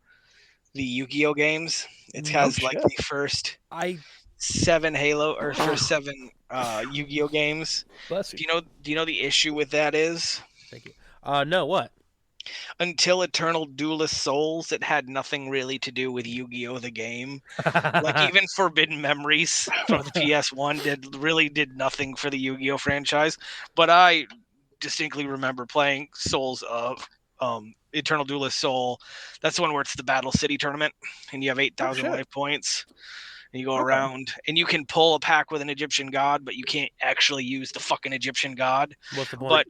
the Yu-Gi-Oh games? It has the first 7 Halo or first 7 Yu-Gi-Oh games.
Bless you.
Do you know the issue with that is?
Thank you. No, what?
Until Eternal Duelist Souls, it had nothing really to do with Yu-Gi-Oh! The game. Like even Forbidden Memories from the PS1 did nothing for the Yu-Gi-Oh! Franchise. But I distinctly remember playing Souls of Eternal Duelist Soul. That's the one where it's the Battle City tournament, and you have 8,000 life points. And you go around, and you can pull a pack with an Egyptian god, but you can't actually use the fucking Egyptian god.
What's the point?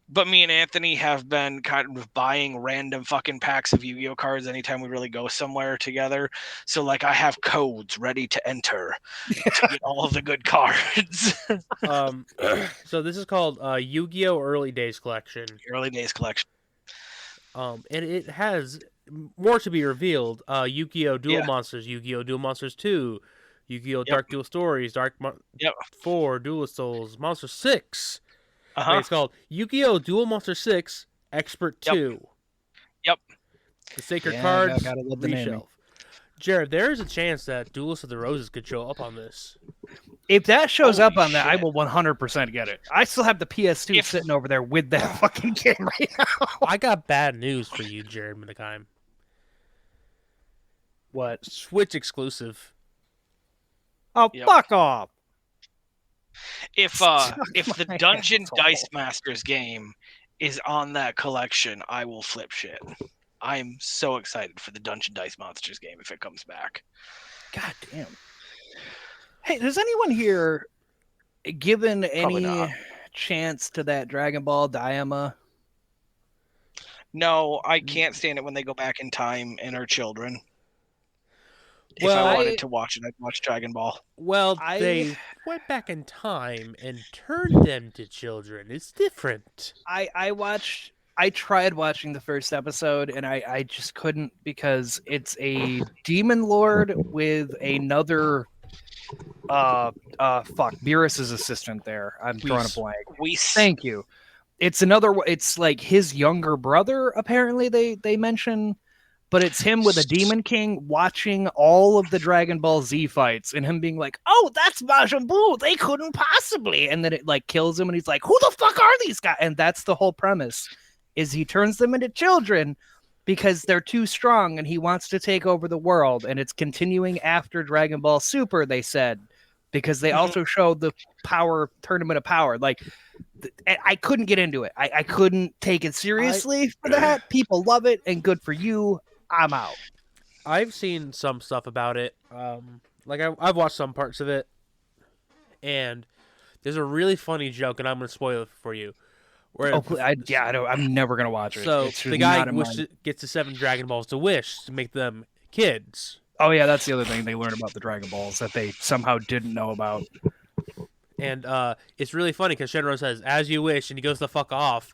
But me and Anthony have been kind of buying random fucking packs of Yu-Gi-Oh cards anytime we really go somewhere together. So like I have codes ready to enter to get all of the good cards.
So this is called Yu-Gi-Oh! Early Days Collection.
Early Days Collection.
And it has more to be revealed. Yu-Gi-Oh! Duel Monsters, Yu-Gi-Oh! Duel Monsters 2, Yu-Gi-Oh! Dark Duel Stories, 4, Duelist Souls, Monster 6. Wait, it's called Yu-Gi-Oh! Duel Monster 6 Expert 2.
Yep.
The Sacred Cards,
gotta love the naming.
reshelf. Jared, there is a chance that Duelist of the Roses could show up on this.
If that shows
Holy
up on that, I
shit.
will 100% get it. I still have the PS2 sitting over there with that fucking game right now.
I got bad news for you, Jared Minikheim.
What?
Switch exclusive.
Oh, fuck off.
If the Dungeon Dice Masters game is on that collection, I will flip shit. I'm so excited for the Dungeon Dice Monsters game if it comes back.
God damn. Hey, has anyone here given
Probably
any
not.
chance to that Dragon Ball Daima?
No, I can't stand it when they go back in time and are children. If
Well,
I wanted to watch it, I'd watch Dragon Ball.
Well, they went back in time and turned them to children. It's different.
I tried watching the first episode and I just couldn't because it's a demon lord with another Beerus's assistant there. I'm drawing a blank. Thank you. It's like his younger brother, apparently they mention, but it's him with a Demon King watching all of the Dragon Ball Z fights and him being like, oh, that's Majin Buu. They couldn't possibly. And then it like kills him and he's like, who the fuck are these guys? And that's the whole premise, is he turns them into children because they're too strong and he wants to take over the world. And it's continuing after Dragon Ball Super, they said, because they also showed the Tournament of Power. Like, I couldn't get into it. I couldn't take it seriously for that. People love it and good for you. I'm out.
I've seen some stuff about it. Like I've watched some parts of it, and there's a really funny joke, and I'm gonna spoil it for you. Where
I'm never gonna watch it.
so
It's just
the guy
not in my...
gets the 7 Dragon Balls to wish to make them kids,
Oh yeah, that's the other thing they learn about the Dragon Balls that they somehow didn't know about.
and it's really funny because Shenron says "as you wish," and he goes the fuck off,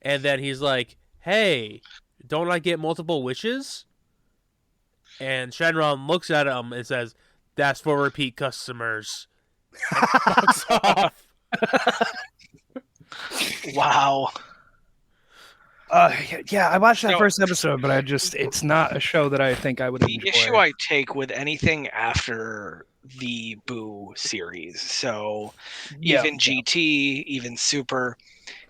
and then he's like, "Hey, don't I get multiple wishes?" And Shenron looks at him and says, "That's for repeat customers." And fucks off.
Wow.
Yeah, I watched that
So-
first episode, but it's not a show that I think I would
The
enjoy.
issue I take with anything after the Boo series, so even GT, even Super,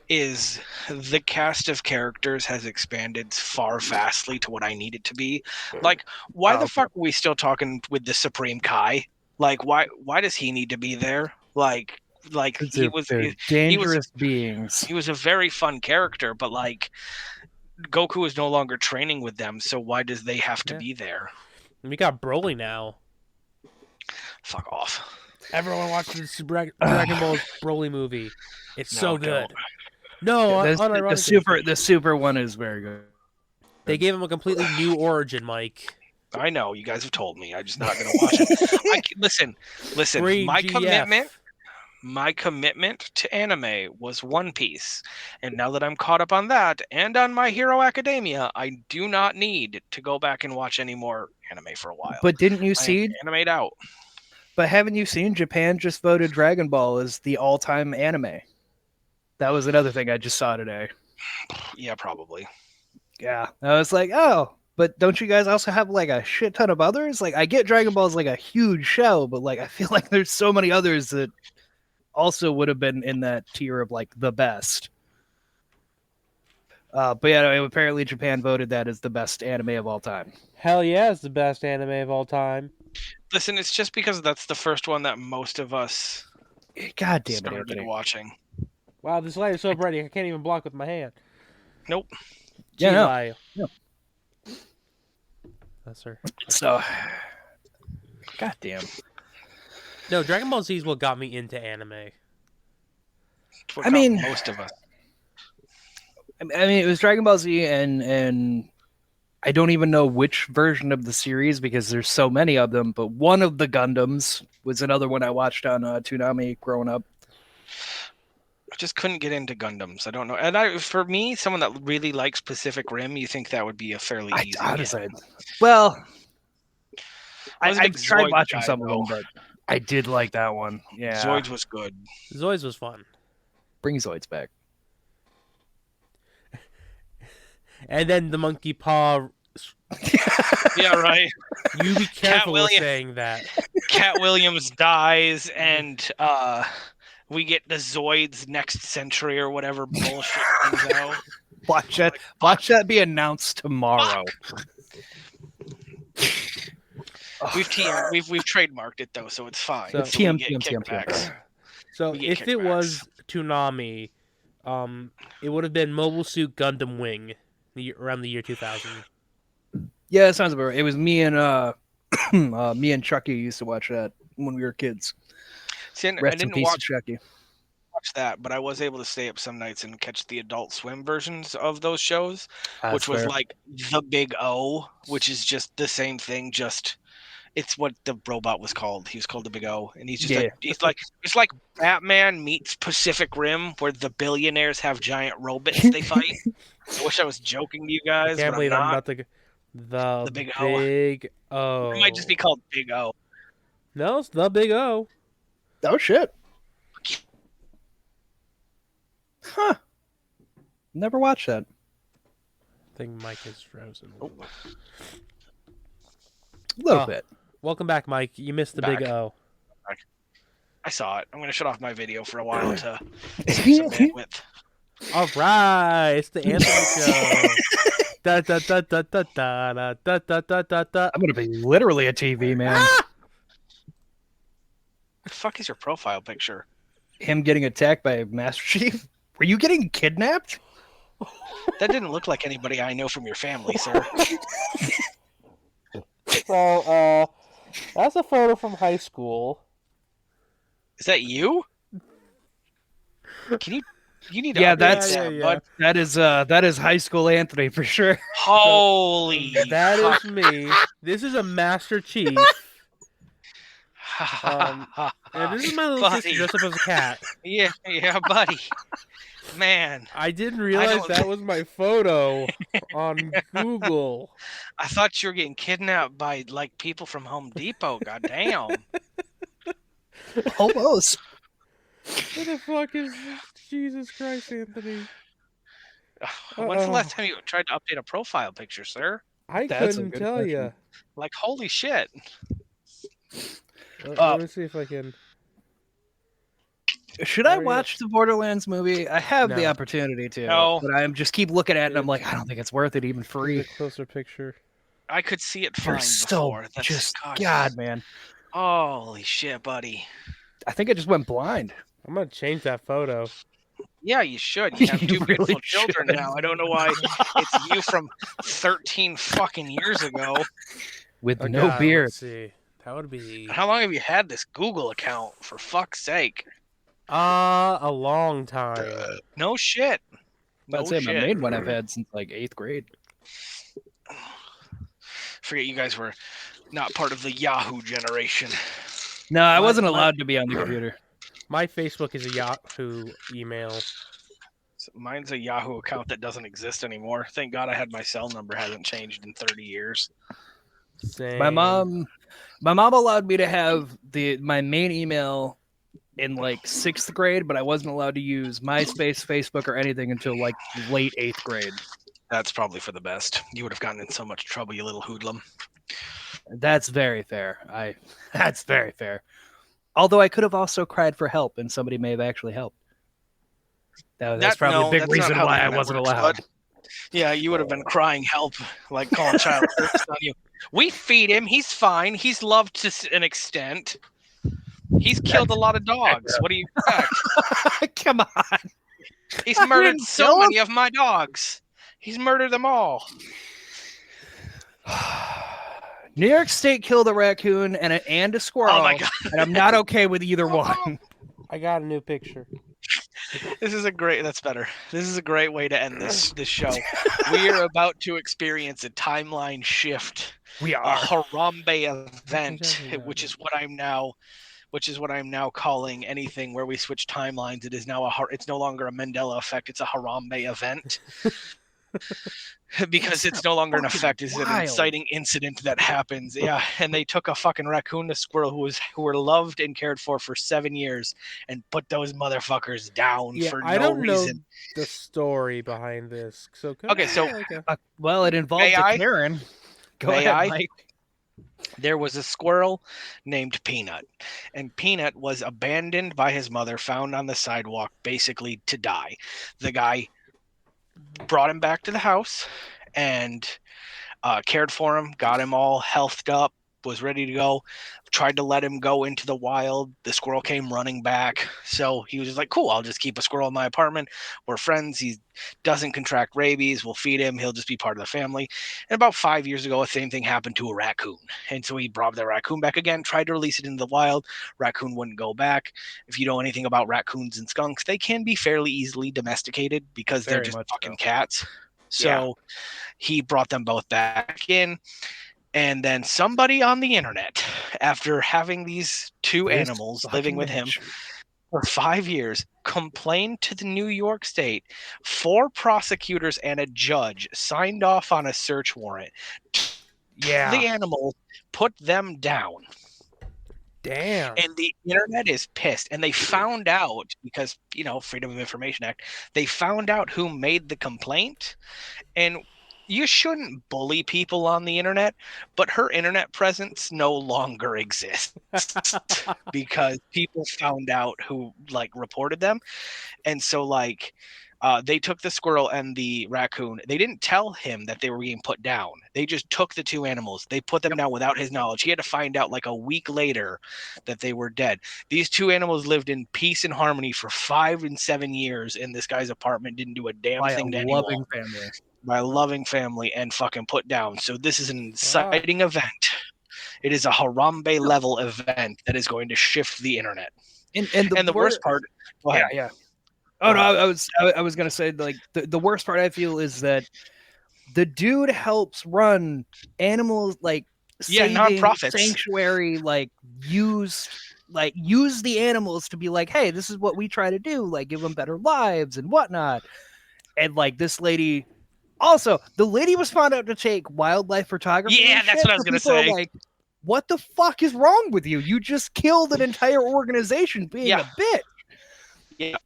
is the cast of characters has expanded far vastly to what I need it to be. Like, why the fuck are we still talking with the Supreme Kai? Like, why does he need to be there? Like
They're dangerous beings.
he was a very fun character, but like Goku is no longer training with them, so why does they have to be there?
And we got Broly now.
Fuck off.
Everyone watches the Dragon Ball Broly movie. It's
No,
so
don't.
good. No,
the
unironically.
super one is very good.
They gave him a completely new origin, Mike.
I know you guys have told me. I'm just not going to watch it. Listen.
Free
My
GF.
commitment to anime was One Piece, and now that I'm caught up on that and on My Hero Academia, I do not need to go back and watch any more anime for a while.
But didn't you
I am
see?
animate out?
But haven't you seen Japan just voted Dragon Ball as the all-time anime? That was another thing I just saw today.
Yeah, probably.
Yeah, I was like, oh, but don't you guys also have like a shit ton of others? Like, I get Dragon Ball is like a huge show, but like I feel like there's so many others that also would have been in that tier of like the best. But yeah, apparently Japan voted that as the best anime of all time.
Hell yeah, it's the best anime of all time.
Listen, it's just because that's the first one that most of us
God damn it,
started
Anthony.
watching.
Wow, this light is so bright I can't even block with my hand.
Nope.
Yeah, no.
G-Lie.
Yeah.
That's her.
So, God damn.
No, Dragon Ball Z is what got me into anime.
It's what
I
got
mean-
most of us.
I mean, it was Dragon Ball Z, and I don't even know which version of the series because there's so many of them. But one of the Gundams was another one I watched on Toonami growing up.
I just couldn't get into Gundams. I don't know. And for me, someone that really likes Pacific Rim, you think that would be a fairly easy.
Honestly, well,
I was a
I
big
tried
Zoid
watching
guy,
some of them,
though.
but I did like that one. Yeah,
Zoids was good.
Zoids was fun.
bring Zoids back.
And then the monkey paw.
Yeah, right.
You be careful with
Williams.
saying that.
Cat Williams dies, and we get the Zoids next century or whatever bullshit comes out.
Watch that be announced tomorrow.
We've trademarked it though, so it's fine.
So-
We
TM,
get
TM.
kickbacks.
So
We get
if it
kickbacks.
was Toonami, it would have been Mobile Suit Gundam Wing around the year 2000.
Yeah, that sounds about right. It was me and me and Chucky used to watch that when we were kids.
See, I
Rest in
didn't
peace,
watch
Chucky.
that, but I was able to stay up some nights and catch the Adult Swim versions of those shows, which was like the Big O, which is just the same thing, just it's what the robot was called. He was called the Big O, and he's just it's like Batman meets Pacific Rim, where the billionaires have giant robots they fight. I wish I was joking to you guys,
I can't
but
believe
I'm
I'm
not.
about to. The
Big O.
Big O.
It might just be called Big O.
No, it's the Big O.
Oh shit. Huh. Never watched that.
I think Mike is frozen.
A little
Oh.
bit.
Welcome back, Mike. You missed the Big
Back.
O.
I saw it. I'm going to shut off my video for a while to save some bandwidth.
All right, it's the Anthony Show. Da, da, da, da, da, da, da, da, da, da, da, da.
I'm gonna be literally a TV man.
What the fuck is your profile picture?
Him getting attacked by Master Chief. Were you getting kidnapped?
That didn't look like anybody I know from your family, sir.
So, that's a photo from high school.
Is that you? Can you? You need to
Yeah,
update
that's
that, bud.
that is high school Anthony for sure.
Holy
That
fuck.
is me. This is a Master Chief. And this is my little sister
Buddy.
dressed up as a cat.
Yeah, buddy. Man,
I didn't realize
don't-
that was my photo on Google.
I thought you were getting kidnapped by like people from Home Depot. Goddamn.
Almost.
What the fuck is Jesus Christ, Anthony?
When's the last time you tried to update a profile picture, sir?
I
That's a
couldn't
good
tell
question.
you.
Like, holy shit.
Let me see if I can.
Should I
There you
watch the Borderlands movie? I have the
No.
opportunity to,
No.
but I'm just keep looking at it and I'm like, I don't think it's worth it even
Get
free.
a closer picture.
I could see it fine
You're so
before. That's
just
gosh.
God, man.
Holy shit, buddy.
I think I just went blind.
I'm gonna change that photo.
Yeah, you should. You have
You
two
really
beautiful children
should.
now. I don't know why it's you from 13 fucking years ago.
With
Oh,
no
God,
beard.
Let's see. That would be
How long have you had this Google account? For fuck's sake.
a long time.
No shit. No
That's it. My
shit.
main one I've had since like 8th grade.
Forget you guys were not part of the Yahoo generation.
No, I
My-
wasn't
my-
allowed to be on the computer.
My Facebook is a Yahoo email.
So mine's a Yahoo account that doesn't exist anymore. Thank God I had my cell number hasn't changed in 30 years.
Same.
My mom allowed me to have my main email in like 6th grade, but I wasn't allowed to use MySpace, Facebook, or anything until like late 8th grade.
That's probably for the best. You would have gotten in so much trouble, you little hoodlum.
That's very fair. That's very fair. Although I could have also cried for help, and somebody may have actually helped. That's probably a big
that's not
reason
how the
why I
internet
wasn't
works,
allowed.
bud. Yeah, you would have been crying help, like calling child services on you. We feed him. He's fine. He's loved to an extent. He's killed a lot of dogs. What do you expect?
Come on.
He's
I
murdered
didn't
so
kill him.
many of my dogs. He's murdered them all.
New York State killed a raccoon and a squirrel.
Oh my God.
And I'm not okay with either one.
I got a new picture.
This is a great. That's better. This is a great way to end this show. We are about to experience a timeline shift,
We
a
are.
Harambe event,
Exactly.
which is what I'm now calling anything where we switch timelines. It is now it's no longer a Mandela effect. It's a Harambe event. Because it's no longer an effect. It's an
wild.
inciting incident that happens. Yeah, and they took a fucking raccoon, a squirrel who were loved and cared for 7 years, and put those motherfuckers down
Yeah,
for
I
no
don't know
reason.
the story behind this. So
Okay, so-
Well, it involves
May
a
I?
Karen. Go
May
ahead,
I?
Mike.
There was a squirrel named Peanut, and Peanut was abandoned by his mother, found on the sidewalk, basically to die. The guy brought him back to the house and cared for him, got him all healthed up, was ready to go, tried to let him go into the wild. The squirrel came running back. So he was just like, cool, I'll just keep a squirrel in my apartment. We're friends. He doesn't contract rabies. We'll feed him. He'll just be part of the family. And about 5 years ago, the same thing happened to a raccoon. And so he brought the raccoon back again, tried to release it into the wild. Raccoon wouldn't go back. If you know anything about raccoons and skunks, they can be fairly easily domesticated because they're
Very
just
much
fucking
so.
cats. So he brought them both back in. And then somebody on the internet, after having these two
This
animals living with him
fucking
for 5 years, complained to the New York State. 4 prosecutors and a judge signed off on a search warrant.
Yeah.
The animals, put them down.
Damn.
And the internet is pissed. And they found out, because, Freedom of Information Act, they found out who made the complaint. And you shouldn't bully people on the internet, but her internet presence no longer exists because people found out who reported them. And so they took the squirrel and the raccoon. They didn't tell him that they were being put down. They just took the 2 animals. They put them down without his knowledge. He had to find out a week later that they were dead. These 2 animals lived in peace and harmony for 5 and 7 years in this guy's apartment, didn't do a damn
By
thing to
a
anyone.
loving family.
By a loving family, and fucking put down. So this is an inciting event. It is a Harambe level event that is going to shift the internet.
And
the worst part, go ahead.
Yeah. Oh no, I was gonna say, like, the worst part I feel is that the dude helps run animals, like, saving
nonprofits,
sanctuary, like use the animals to be like, hey, this is what we try to do, like give them better lives and whatnot. And like this lady, also the lady was found out to take wildlife photography.
Yeah, that's what I was gonna say.
Like, what the fuck is wrong with you? You just killed an entire organization being a bitch.
Yeah,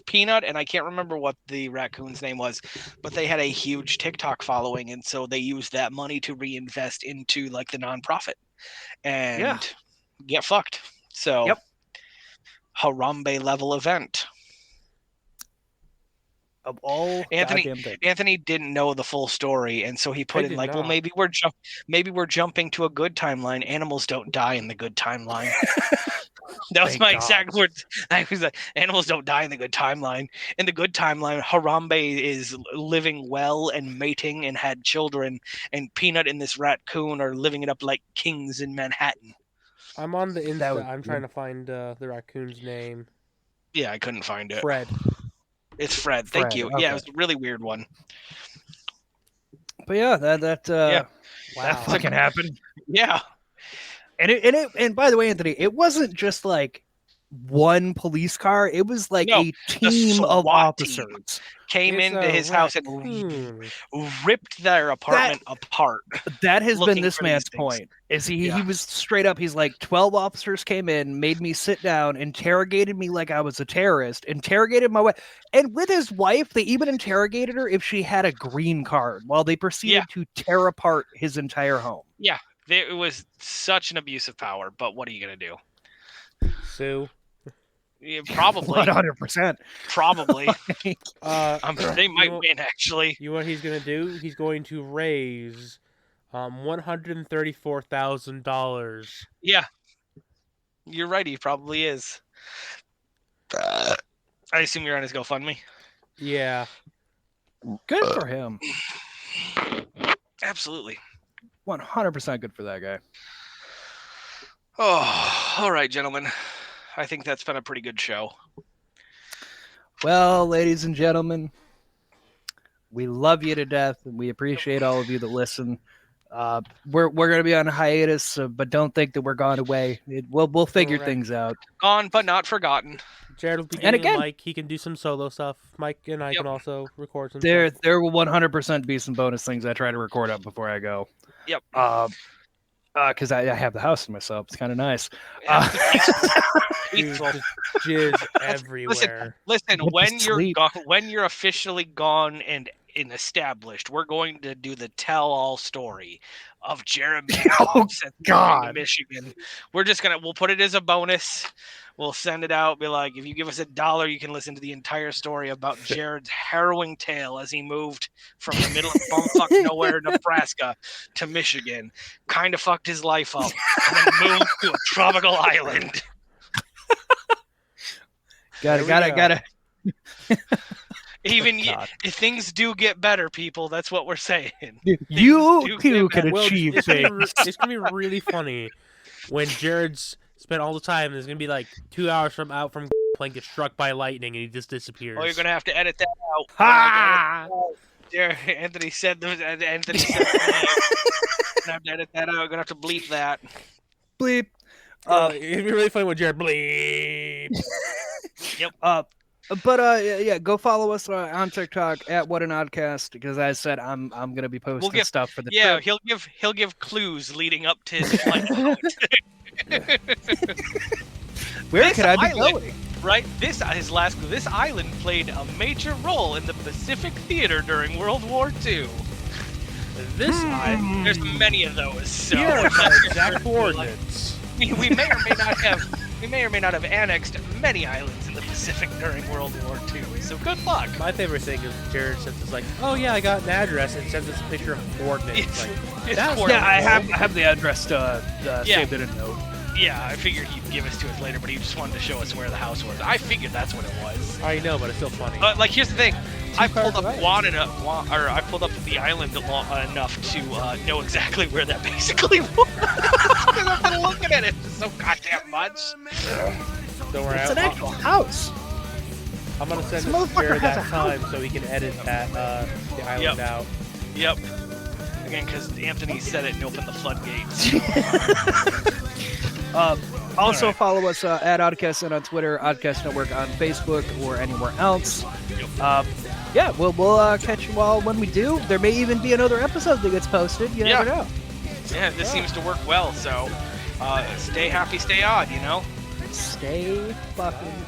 Peanut, and I can't remember what the raccoon's name was, but they had a huge TikTok following, and so they used that money to reinvest into like the nonprofit and get fucked. So, Harambe level event.
Of all
Anthony didn't know the full story, and so he put in like, well, maybe we're jumping to a good timeline. Animals don't die in the good timeline. That was my exact words. I was like, animals don't die in the good timeline. In the good timeline, Harambe is living well and mating and had children, and Peanut and this raccoon are living it up like kings in Manhattan.
I'm on the Insta. I'm trying to find the raccoon's name.
Yeah, I couldn't find it.
Fred.
It's Fred. Thank you. Okay. Yeah, it was a really weird one.
But yeah, that fucking happened.
Yeah.
And by the way, Anthony, it wasn't just like one police car. It was like a team of officers
came into his house and ripped their apartment apart.
That has been this man's point. Is he was straight up, he's like, 12 officers came in, made me sit down, interrogated me like I was a terrorist, interrogated my wife. And with his wife, they even interrogated her if she had a green card while they proceeded to tear apart his entire home.
Yeah. It was such an abuse of power, but what are you going to do?
Sue?
Yeah, probably.
100%.
Probably. They might win, actually.
You know what he's going to do? He's going to raise $134,000.
Yeah. You're right, he probably is. I assume you're on his GoFundMe?
Yeah.
Good for him.
Absolutely.
100% good for that guy.
Oh, all right, gentlemen. I think that's been a pretty good show.
Well, ladies and gentlemen, we love you to death, and we appreciate all of you that listen. We're going to be on hiatus, but don't think that we're gone away. We'll figure things out.
Gone, but not forgotten.
Jared will be getting Mike. He can do some solo stuff. Mike and I can also record some
stuff. There will 100% be some bonus things I try to record up before I go.
Yep.
Because I have the house to myself. It's kind of nice.
Dude, jizz everywhere.
Listen. When you're officially gone and established, we're going to do the tell-all story of Jeremy.
Oh God,
Michigan. We'll put it as a bonus. We'll send it out. Be like, if you give us $1, you can listen to the entire story about Jared's harrowing tale as he moved from the middle of bumfuck nowhere, Nebraska, to Michigan. Kind of fucked his life up, and then moved to a tropical island.
Gotta.
Even if things do get better, people. That's what we're saying.
You too can achieve things.
It's gonna be really funny when Jared's spent all the time. There's gonna be like 2 hours from playing Get Struck by Lightning, and he just disappears.
Oh, you're gonna have to edit that out.
Ha!
Anthony said. Anthony said. I have to edit that out. I'm gonna have to bleep that.
Bleep.
It'd be really funny when Jared bleep.
Yep.
But go follow us on TikTok at What an Oddcast, because as I said, I'm gonna be posting stuff for the trip.
He'll give clues leading up to his flight.
Where could I be going?
Right, this island played a major role in the Pacific Theater during World War II. This island, there's many of those. So
here are the exact coordinates.
We may or may not have annexed many islands in the Pacific during World War II. So good luck.
My favorite thing is Jared sends us like, oh yeah, I got an address, and sends us a picture of coordinates.
I have the address saved in a note.
Yeah, I figured he'd give us to us later, but he just wanted to show us where the house was. I figured that's what it was.
I know, but it's still funny.
But like, here's the thing: I pulled up the island enough to know exactly where that basically was. Because I've been looking at it so goddamn much.
Don't worry.
It's an actual house.
I'm gonna send
This
this to Jared
motherfucker has
that
a
time so he can edit that the island out.
Yep. Again, because Anthony said it and opened the floodgates.
Also,
Alright.
follow us at Oddcast and on Twitter, Oddcast Network on Facebook, or anywhere else. Yeah, we'll catch you all when we do. There may even be another episode that gets posted. You never know.
Yeah, this seems to work well. So, stay happy, stay odd. You know.
Stay fucking